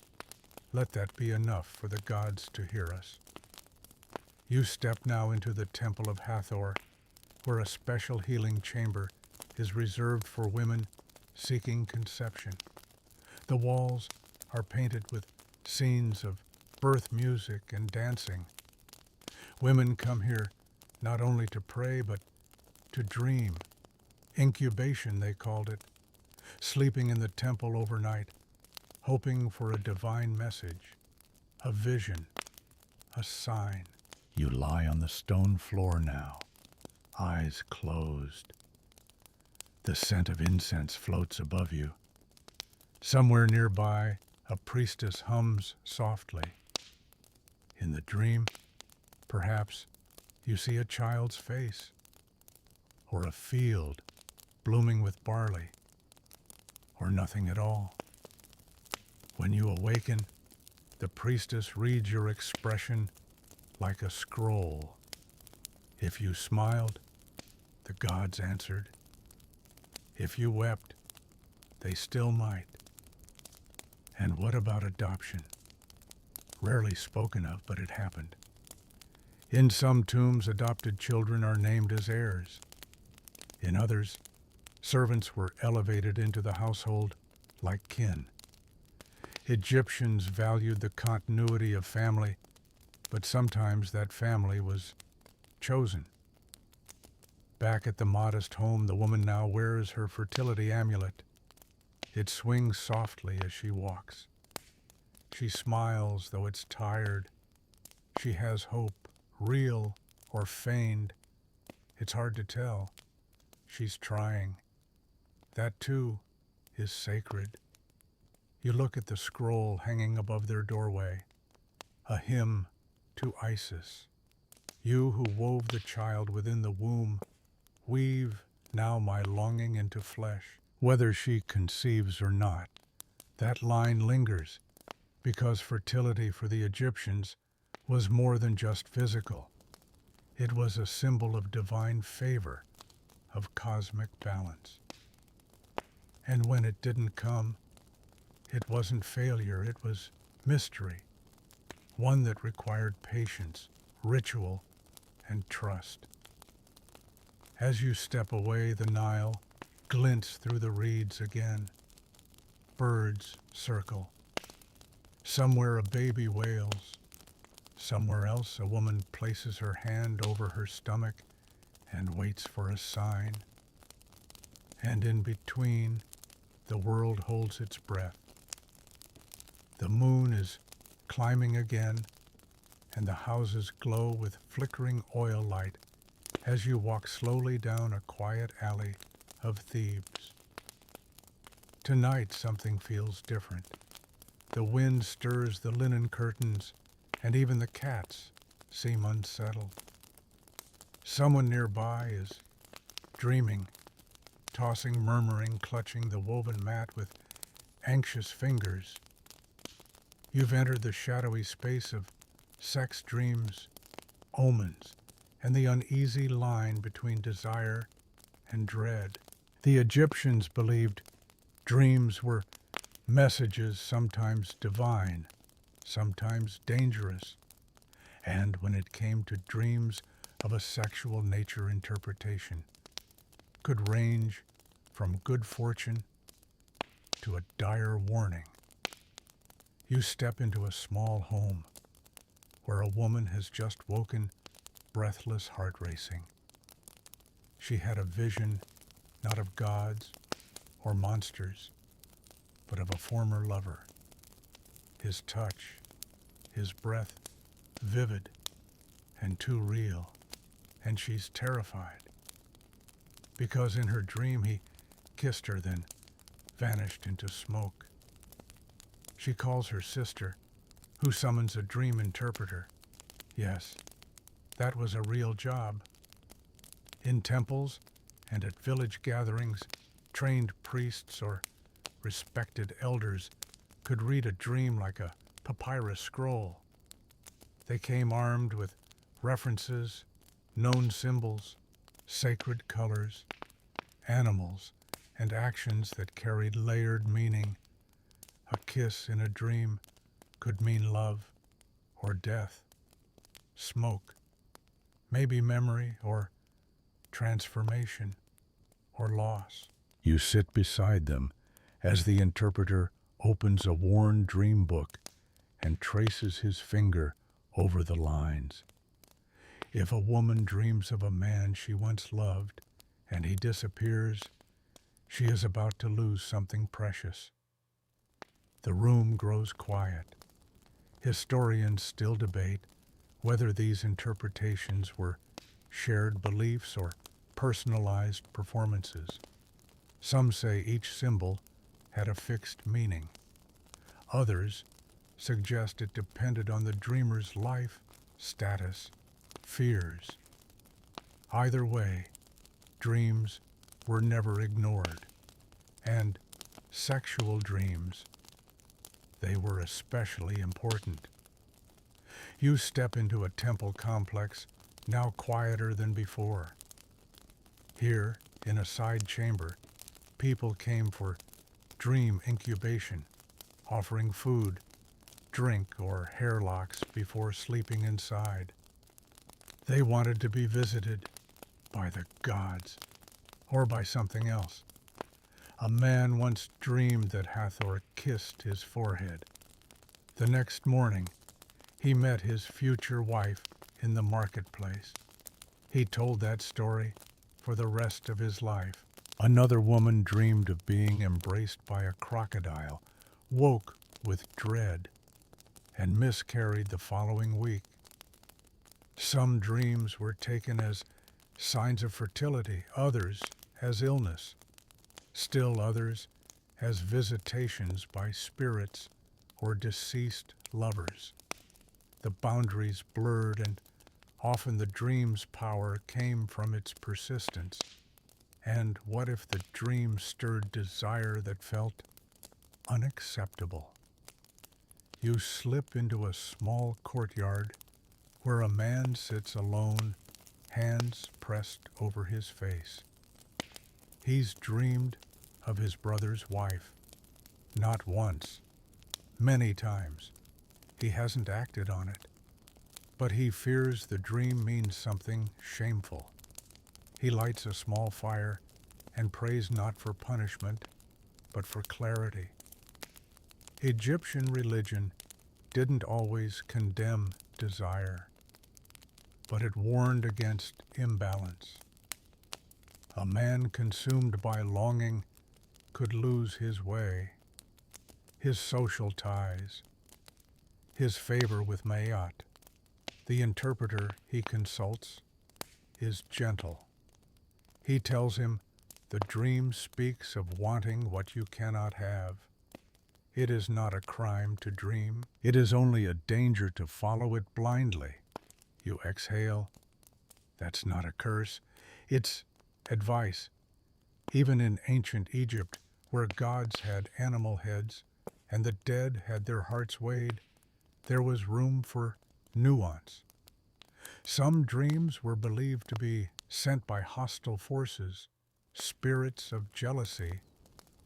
let that be enough for the gods to hear us. You step now into the temple of Hathor, where a special healing chamber is reserved for women seeking conception. The walls are painted with scenes of birth music and dancing. Women come here not only to pray, but to dream. Incubation, they called it, sleeping in the temple overnight, hoping for a divine message, a vision, a sign. You lie on the stone floor now, eyes closed. The scent of incense floats above you. Somewhere nearby, a priestess hums softly. In the dream, perhaps you see a child's face, or a field blooming with barley, or nothing at all. When you awaken, the priestess reads your expression like a scroll. If you smiled, the gods answered. If you wept, they still might. And what about adoption? Rarely spoken of, but it happened. In some tombs, adopted children are named as heirs. In others, servants were elevated into the household like kin. Egyptians valued the continuity of family, but sometimes that family was chosen. Back at the modest home, the woman now wears her fertility amulet. It swings softly as she walks. She smiles, though it's tired. She has hope, real or feigned. It's hard to tell. She's trying. That, too, is sacred. You look at the scroll hanging above their doorway, a hymn to Isis. You who wove the child within the womb, weave now my longing into flesh. Whether she conceives or not, that line lingers, because fertility for the Egyptians was more than just physical. It was a symbol of divine favor, of cosmic balance. And when it didn't come, it wasn't failure, it was mystery, one that required patience, ritual, and trust. As you step away, the Nile glints through the reeds again. Birds circle. Somewhere a baby wails. Somewhere else a woman places her hand over her stomach and waits for a sign. And in between, the world holds its breath. The moon is climbing again, and the houses glow with flickering oil light as you walk slowly down a quiet alley of Thebes. Tonight something feels different. The wind stirs the linen curtains, and even the cats seem unsettled. Someone nearby is dreaming, tossing, murmuring, clutching the woven mat with anxious fingers. You've entered the shadowy space of sex dreams, omens, and the uneasy line between desire and dread. The Egyptians believed dreams were messages, sometimes divine, sometimes dangerous. And when it came to dreams of a sexual nature, interpretation could range from good fortune to a dire warning. You step into a small home where a woman has just woken, breathless, heart racing. She had a vision not of gods or monsters, but of a former lover. His touch, his breath, vivid and too real, and she's terrified. Because in her dream he kissed her, then vanished into smoke. She calls her sister, Who summons a dream interpreter? Yes, that was a real job. In temples and at village gatherings, trained priests or respected elders could read a dream like a papyrus scroll. They came armed with references, known symbols, sacred colors, animals, and actions that carried layered meaning. A kiss in a dream could mean love or death, smoke, maybe memory or transformation or loss. You sit beside them as the interpreter opens a worn dream book and traces his finger over the lines. If a woman dreams of a man she once loved and he disappears, she is about to lose something precious. The room grows quiet. Historians still debate whether these interpretations were shared beliefs or personalized performances. Some say each symbol had a fixed meaning. Others suggest it depended on the dreamer's life, status, fears. Either way, dreams were never ignored, and sexual dreams, they were especially important. You step into a temple complex now quieter than before. Here, in a side chamber, people came for dream incubation, offering food, drink, or hair locks before sleeping inside. They wanted to be visited by the gods or by something else. A man once dreamed that Hathor kissed his forehead. The next morning, he met his future wife in the marketplace. He told that story for the rest of his life. Another woman dreamed of being embraced by a crocodile, woke with dread, and miscarried the following week. Some dreams were taken as signs of fertility, others as illness, still others as visitations by spirits or deceased lovers. The boundaries blurred, and often the dream's power came from its persistence. And what if the dream stirred desire that felt unacceptable? You slip into a small courtyard where a man sits alone, hands pressed over his face. He's dreamed of his brother's wife, not once, many times. He hasn't acted on it, but he fears the dream means something shameful. He lights a small fire and prays not for punishment, but for clarity. Egyptian religion didn't always condemn desire, but it warned against imbalance. A man consumed by longing could lose his way, his social ties, his favor with Mayat. The interpreter he consults is gentle. He tells him the dream speaks of wanting what you cannot have. It is not a crime to dream. It is only a danger to follow it blindly. You exhale. That's not a curse. It's advice. Even in ancient Egypt, where gods had animal heads and the dead had their hearts weighed, there was room for nuance. Some dreams were believed to be sent by hostile forces, spirits of jealousy,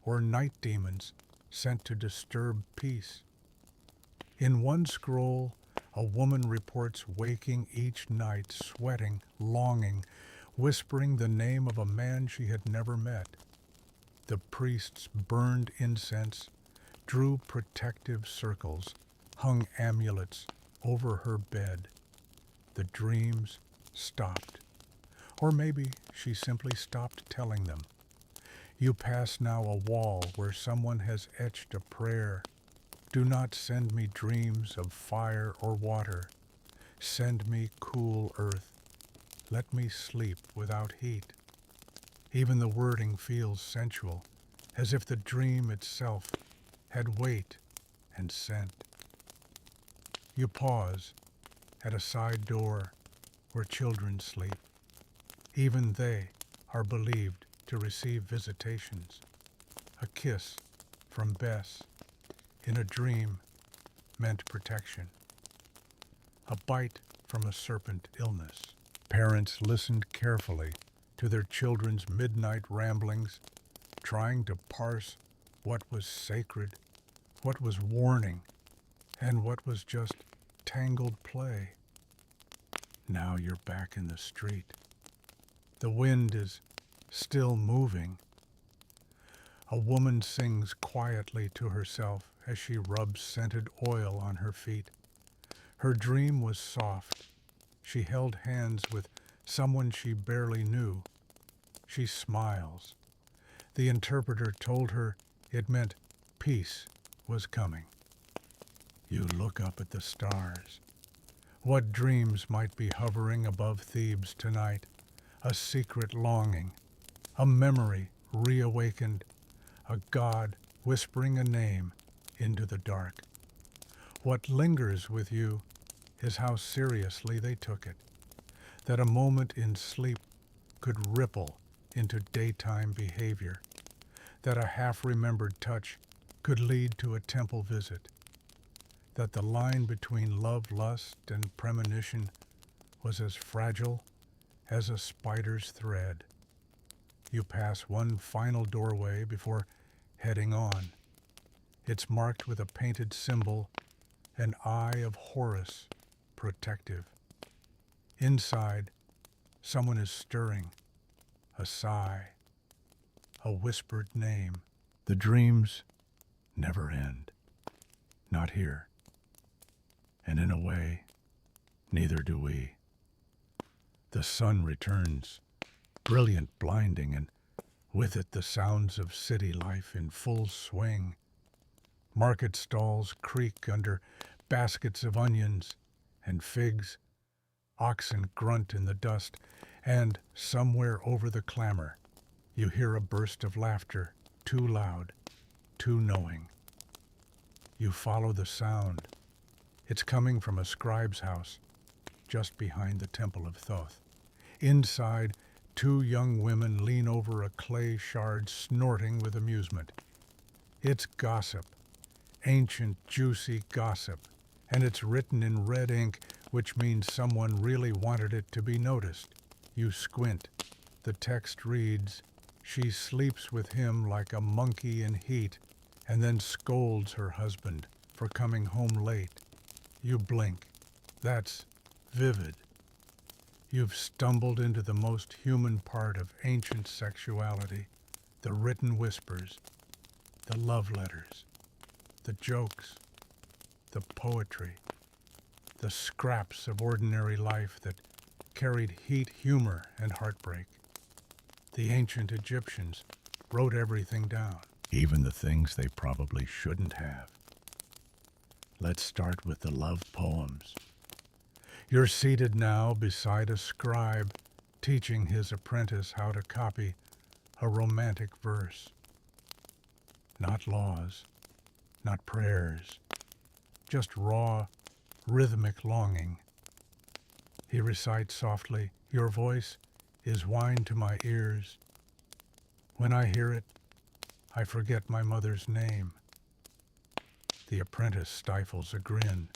or night demons sent to disturb peace. In one scroll, a woman reports waking each night, sweating, longing, whispering the name of a man she had never met. The priests burned incense, drew protective circles, hung amulets over her bed. The dreams stopped. Or maybe she simply stopped telling them. You pass now a wall where someone has etched a prayer. Do not send me dreams of fire or water. Send me cool earth. Let me sleep without heat. Even the wording feels sensual, as if the dream itself had weight and scent. You pause at a side door where children sleep. Even they are believed to receive visitations. A kiss from Bess in a dream meant protection. A bite from a serpent illness. Parents listened carefully to their children's midnight ramblings, trying to parse what was sacred, what was warning, and what was just tangled play. Now you're back in the street. The wind is still moving. A woman sings quietly to herself as she rubs scented oil on her feet. Her dream was soft. She held hands with someone she barely knew. She smiles. The interpreter told her it meant peace was coming. You look up at the stars. What dreams might be hovering above Thebes tonight? A secret longing, a memory reawakened, a god whispering a name into the dark. What lingers with you is how seriously they took it, that a moment in sleep could ripple into daytime behavior, that a half-remembered touch could lead to a temple visit, that the line between love, lust, and premonition was as fragile as a spider's thread. You pass one final doorway before heading on. It's marked with a painted symbol, an eye of Horus, protective. Inside, someone is stirring, a sigh, a whispered name. The dreams never end. Not here. And in a way, neither do we. The sun returns, brilliant, blinding, and with it the sounds of city life in full swing. Market stalls creak under baskets of onions and figs. Oxen grunt in the dust, and somewhere over the clamor, you hear a burst of laughter, too loud, too knowing. You follow the sound. It's coming from a scribe's house, just behind the Temple of Thoth. Inside, two young women lean over a clay shard, snorting with amusement. It's gossip, ancient, juicy gossip, and it's written in red ink, which means someone really wanted it to be noticed. You squint. The text reads, "She sleeps with him like a monkey in heat, and then scolds her husband for coming home late." You blink. That's vivid. You've stumbled into the most human part of ancient sexuality, the written whispers, the love letters, the jokes, the poetry, the scraps of ordinary life that carried heat, humor, and heartbreak. The ancient Egyptians wrote everything down, even the things they probably shouldn't have. Let's start with the love poems. You're seated now beside a scribe, teaching his apprentice how to copy a romantic verse. Not laws, not prayers, just raw, rhythmic longing. He recites softly, "Your voice is wine to my ears. When I hear it, I forget my mother's name." The apprentice stifles a grin.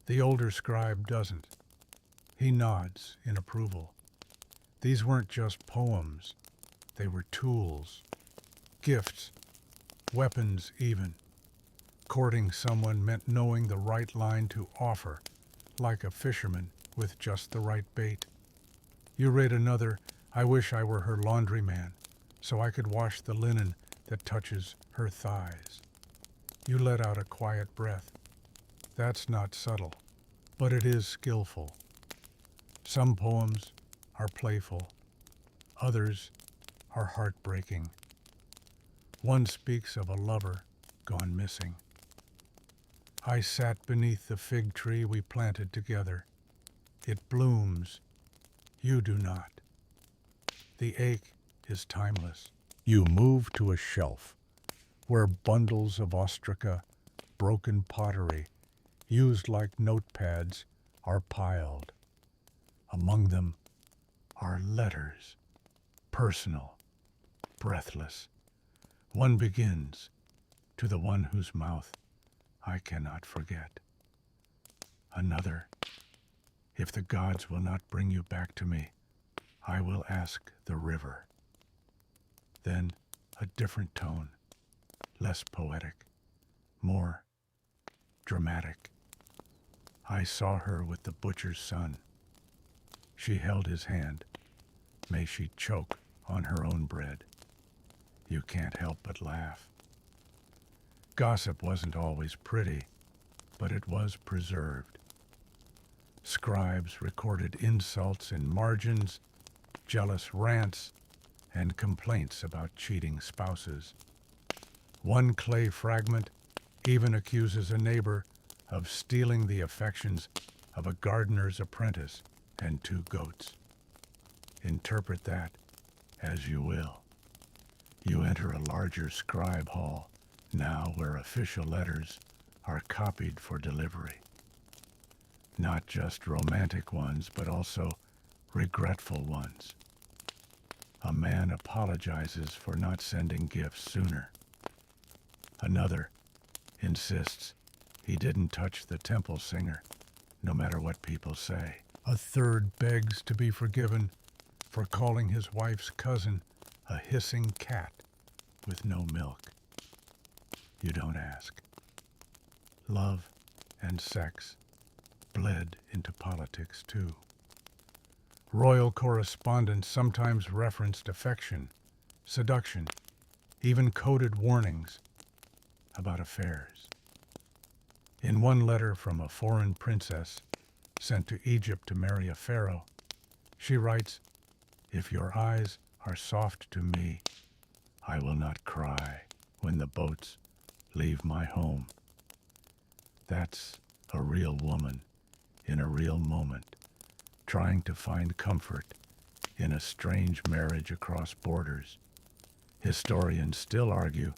The older scribe doesn't. He nods in approval. These weren't just poems. They were tools, gifts, weapons even. Courting someone meant knowing the right line to offer, like a fisherman with just the right bait. You read another, "I wish I were her laundryman, so I could wash the linen that touches her thighs." You let out a quiet breath. That's not subtle, but it is skillful. Some poems are playful. Others are heartbreaking. One speaks of a lover gone missing. "I sat beneath the fig tree we planted together. It blooms. You do not." The ache is timeless. You move to a shelf where bundles of ostraca, broken pottery, used like notepads, are piled. Among them are letters, personal, breathless. One begins, to the one whose mouth I cannot forget. Another, if the gods will not bring you back to me, I will ask the river. Then a different tone, less poetic, more dramatic. I saw her with the butcher's son. She held his hand. May she choke on her own bread. You can't help but laugh. Gossip wasn't always pretty, but it was preserved. Scribes recorded insults in margins, jealous rants, and complaints about cheating spouses. One clay fragment even accuses a neighbor of stealing the affections of a gardener's apprentice and 2 goats. Interpret that as you will. You enter a larger scribe hall, now where official letters are copied for delivery. Not just romantic ones, but also regretful ones. A man apologizes for not sending gifts sooner. Another insists he didn't touch the temple singer, no matter what people say. A third begs to be forgiven for calling his wife's cousin a hissing cat with no milk. You don't ask. Love and sex bled into politics too. Royal correspondence sometimes referenced affection, seduction, even coded warnings about affairs. In one letter from a foreign princess sent to Egypt to marry a pharaoh, she writes, "If your eyes are soft to me, I will not cry when the boats leave my home." That's a real woman in a real moment, trying to find comfort in a strange marriage across borders. Historians still argue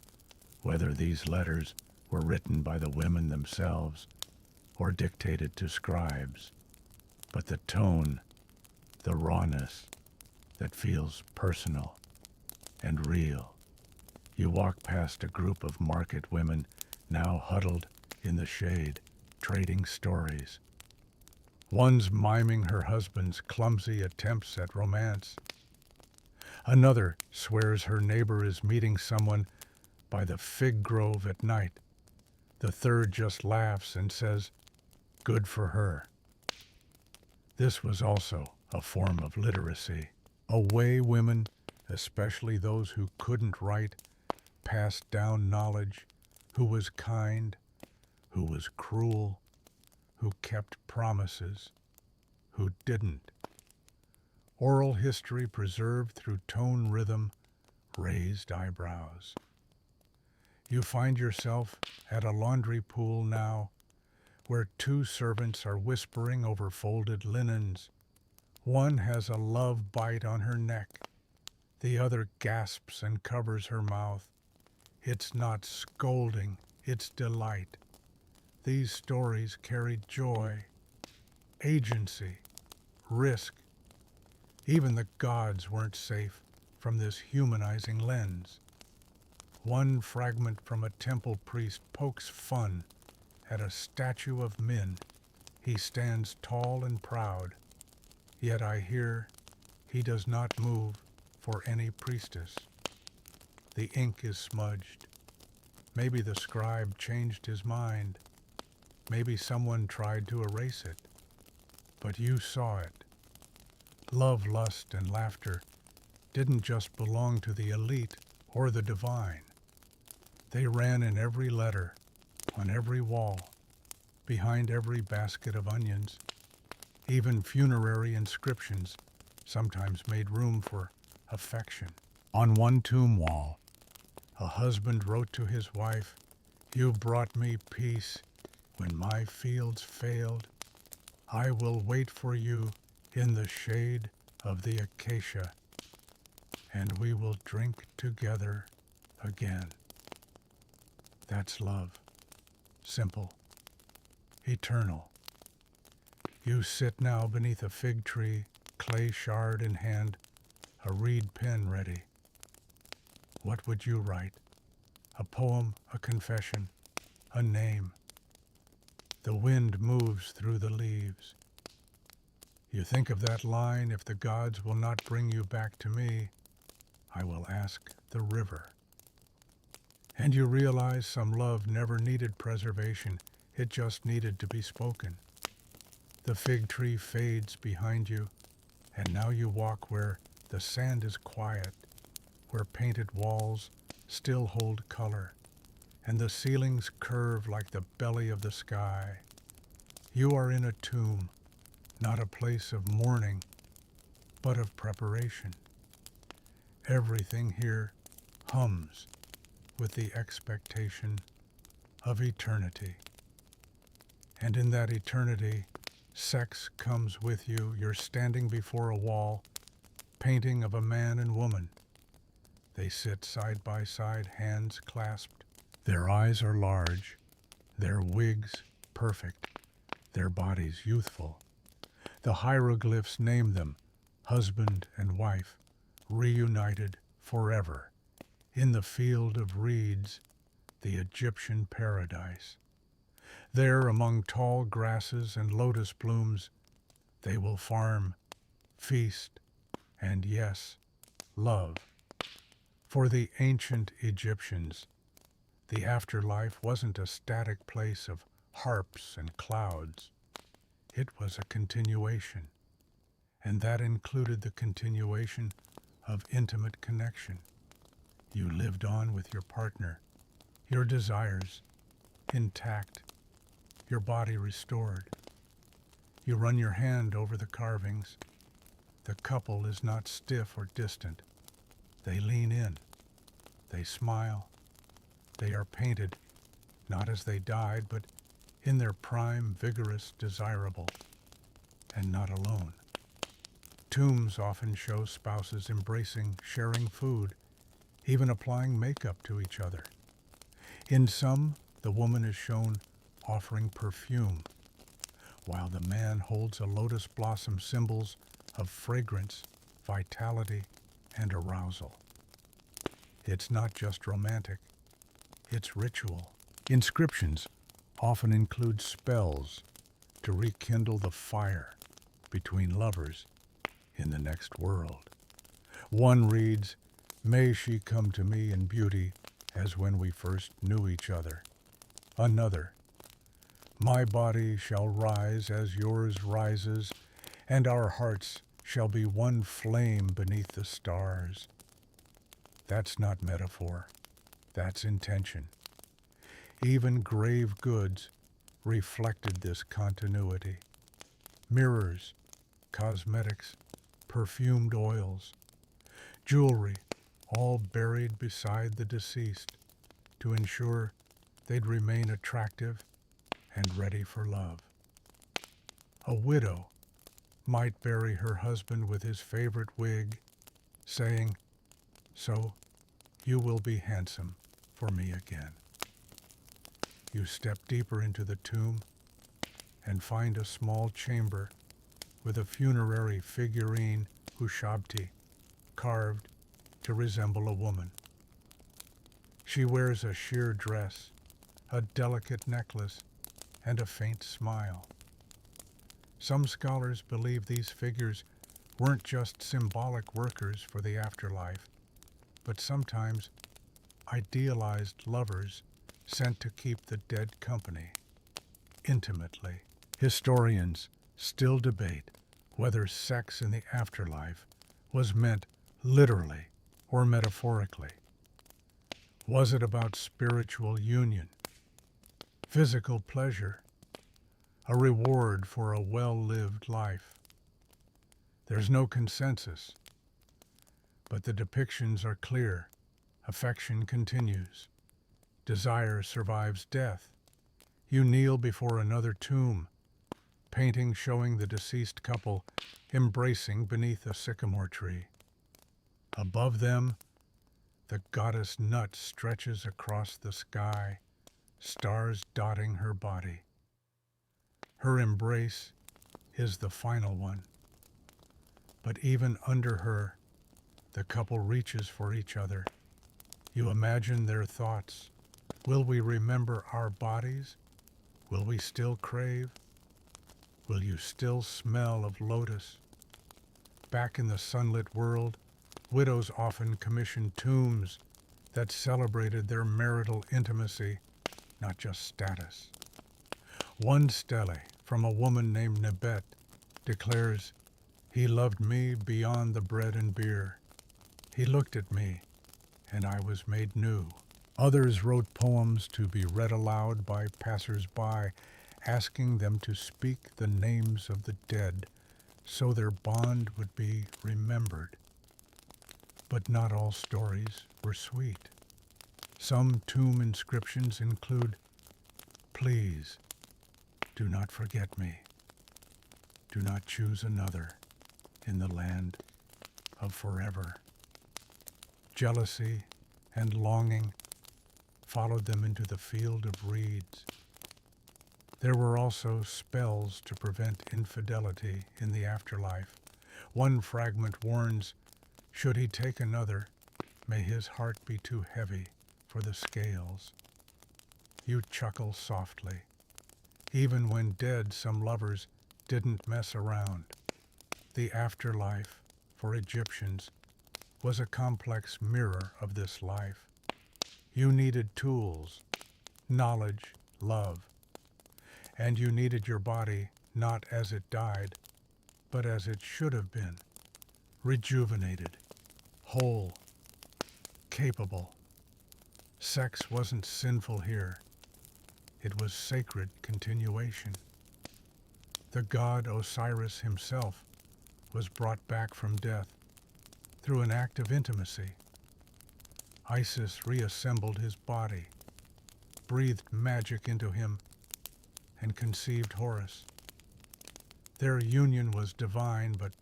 whether these letters were written by the women themselves or dictated to scribes. But the tone, the rawness, that feels personal and real. You walk past a group of market women now huddled in the shade, trading stories. One's miming her husband's clumsy attempts at romance. Another swears her neighbor is meeting someone by the fig grove at night. The third just laughs and says, "Good for her." This was also a form of literacy, a way women, especially those who couldn't write, passed down knowledge, who was kind, who was cruel, who kept promises, who didn't. Oral history preserved through tone rhythm, raised eyebrows. You find yourself at a laundry pool now, where 2 servants are whispering over folded linens. One has a love bite on her neck. The other gasps and covers her mouth. It's not scolding, it's delight. These stories carry joy, agency, risk. Even the gods weren't safe from this humanizing lens. One fragment from a temple priest pokes fun at a statue of Min. He stands tall and proud, yet I hear he does not move for any priestess. The ink is smudged. Maybe the scribe changed his mind. Maybe someone tried to erase it. But you saw it. Love, lust, and laughter didn't just belong to the elite or the divine. They ran in every letter, on every wall, behind every basket of onions. Even funerary inscriptions sometimes made room for affection. On one tomb wall, a husband wrote to his wife, "You brought me peace when my fields failed. I will wait for you in the shade of the acacia, and we will drink together again." That's love. Simple, eternal. You sit now beneath a fig tree, clay shard in hand, a reed pen ready. What would you write? A poem, a confession, a name. The wind moves through the leaves. You think of that line, if the gods will not bring you back to me, I will ask the river. And you realize some love never needed preservation, it just needed to be spoken. The fig tree fades behind you, and now you walk where the sand is quiet, where painted walls still hold color, and the ceilings curve like the belly of the sky. You are in a tomb, not a place of mourning, but of preparation. Everything here hums with the expectation of eternity. And in that eternity, sex comes with you. You're standing before a wall, painting of a man and woman. They sit side by side, hands clasped. Their eyes are large, their wigs perfect, their bodies youthful. The hieroglyphs name them husband and wife, reunited forever. In the field of reeds, the Egyptian paradise. There, among tall grasses and lotus blooms, they will farm, feast, and yes, love. For the ancient Egyptians, the afterlife wasn't a static place of harps and clouds. It was a continuation, and that included the continuation of intimate connection. You lived on with your partner, your desires intact, your body restored. You run your hand over the carvings. The couple is not stiff or distant. They lean in. They smile. They are painted, not as they died, but in their prime, vigorous, desirable, and not alone. Tombs often show spouses embracing, sharing food, even applying makeup to each other. In some, the woman is shown offering perfume, while the man holds a lotus blossom, symbols of fragrance, vitality, and arousal. It's not just romantic, it's ritual. Inscriptions often include spells to rekindle the fire between lovers in the next world. One reads, "May she come to me in beauty as when we first knew each other." Another, "My body shall rise as yours rises, and our hearts shall be one flame beneath the stars." That's not metaphor, that's intention. Even grave goods reflected this continuity. Mirrors, cosmetics, perfumed oils, jewelry, all buried beside the deceased to ensure they'd remain attractive and ready for love. A widow might bury her husband with his favorite wig, saying, "So you will be handsome for me again." You step deeper into the tomb and find a small chamber with a funerary figurine, Ushabti, carved to resemble a woman. She wears a sheer dress, a delicate necklace, and a faint smile. Some scholars believe these figures weren't just symbolic workers for the afterlife, but sometimes idealized lovers sent to keep the dead company intimately. Historians still debate whether sex in the afterlife was meant literally or metaphorically. Was it about spiritual union, physical pleasure, a reward for a well-lived life? There's no consensus, but the depictions are clear. Affection continues. Desire survives death. You kneel before another tomb, painting showing the deceased couple embracing beneath a sycamore tree. Above them, the goddess Nut stretches across the sky, stars dotting her body. Her embrace is the final one. But even under her, the couple reaches for each other. You imagine their thoughts. Will we remember our bodies? Will we still crave? Will you still smell of lotus? Back in the sunlit world, widows often commissioned tombs that celebrated their marital intimacy, not just status. One stele from a woman named Nebet declares, "He loved me beyond the bread and beer. He looked at me, and I was made new." Others wrote poems to be read aloud by passers-by, asking them to speak the names of the dead so their bond would be remembered. But not all stories were sweet. Some tomb inscriptions include, "Please, do not forget me. Do not choose another in the land of forever." Jealousy and longing followed them into the field of reeds. There were also spells to prevent infidelity in the afterlife. One fragment warns, should he take another, may his heart be too heavy for the scales. You chuckle softly. Even when dead, some lovers didn't mess around. The afterlife, for Egyptians, was a complex mirror of this life. You needed tools, knowledge, love. And you needed your body not as it died, but as it should have been, rejuvenated, whole, capable. Sex wasn't sinful here. It was sacred continuation. The god Osiris himself was brought back from death through an act of intimacy. Isis reassembled his body, breathed magic into him, and conceived Horus. Their union was divine, but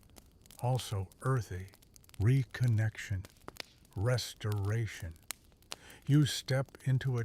also earthy. Reconnection, restoration. You step into a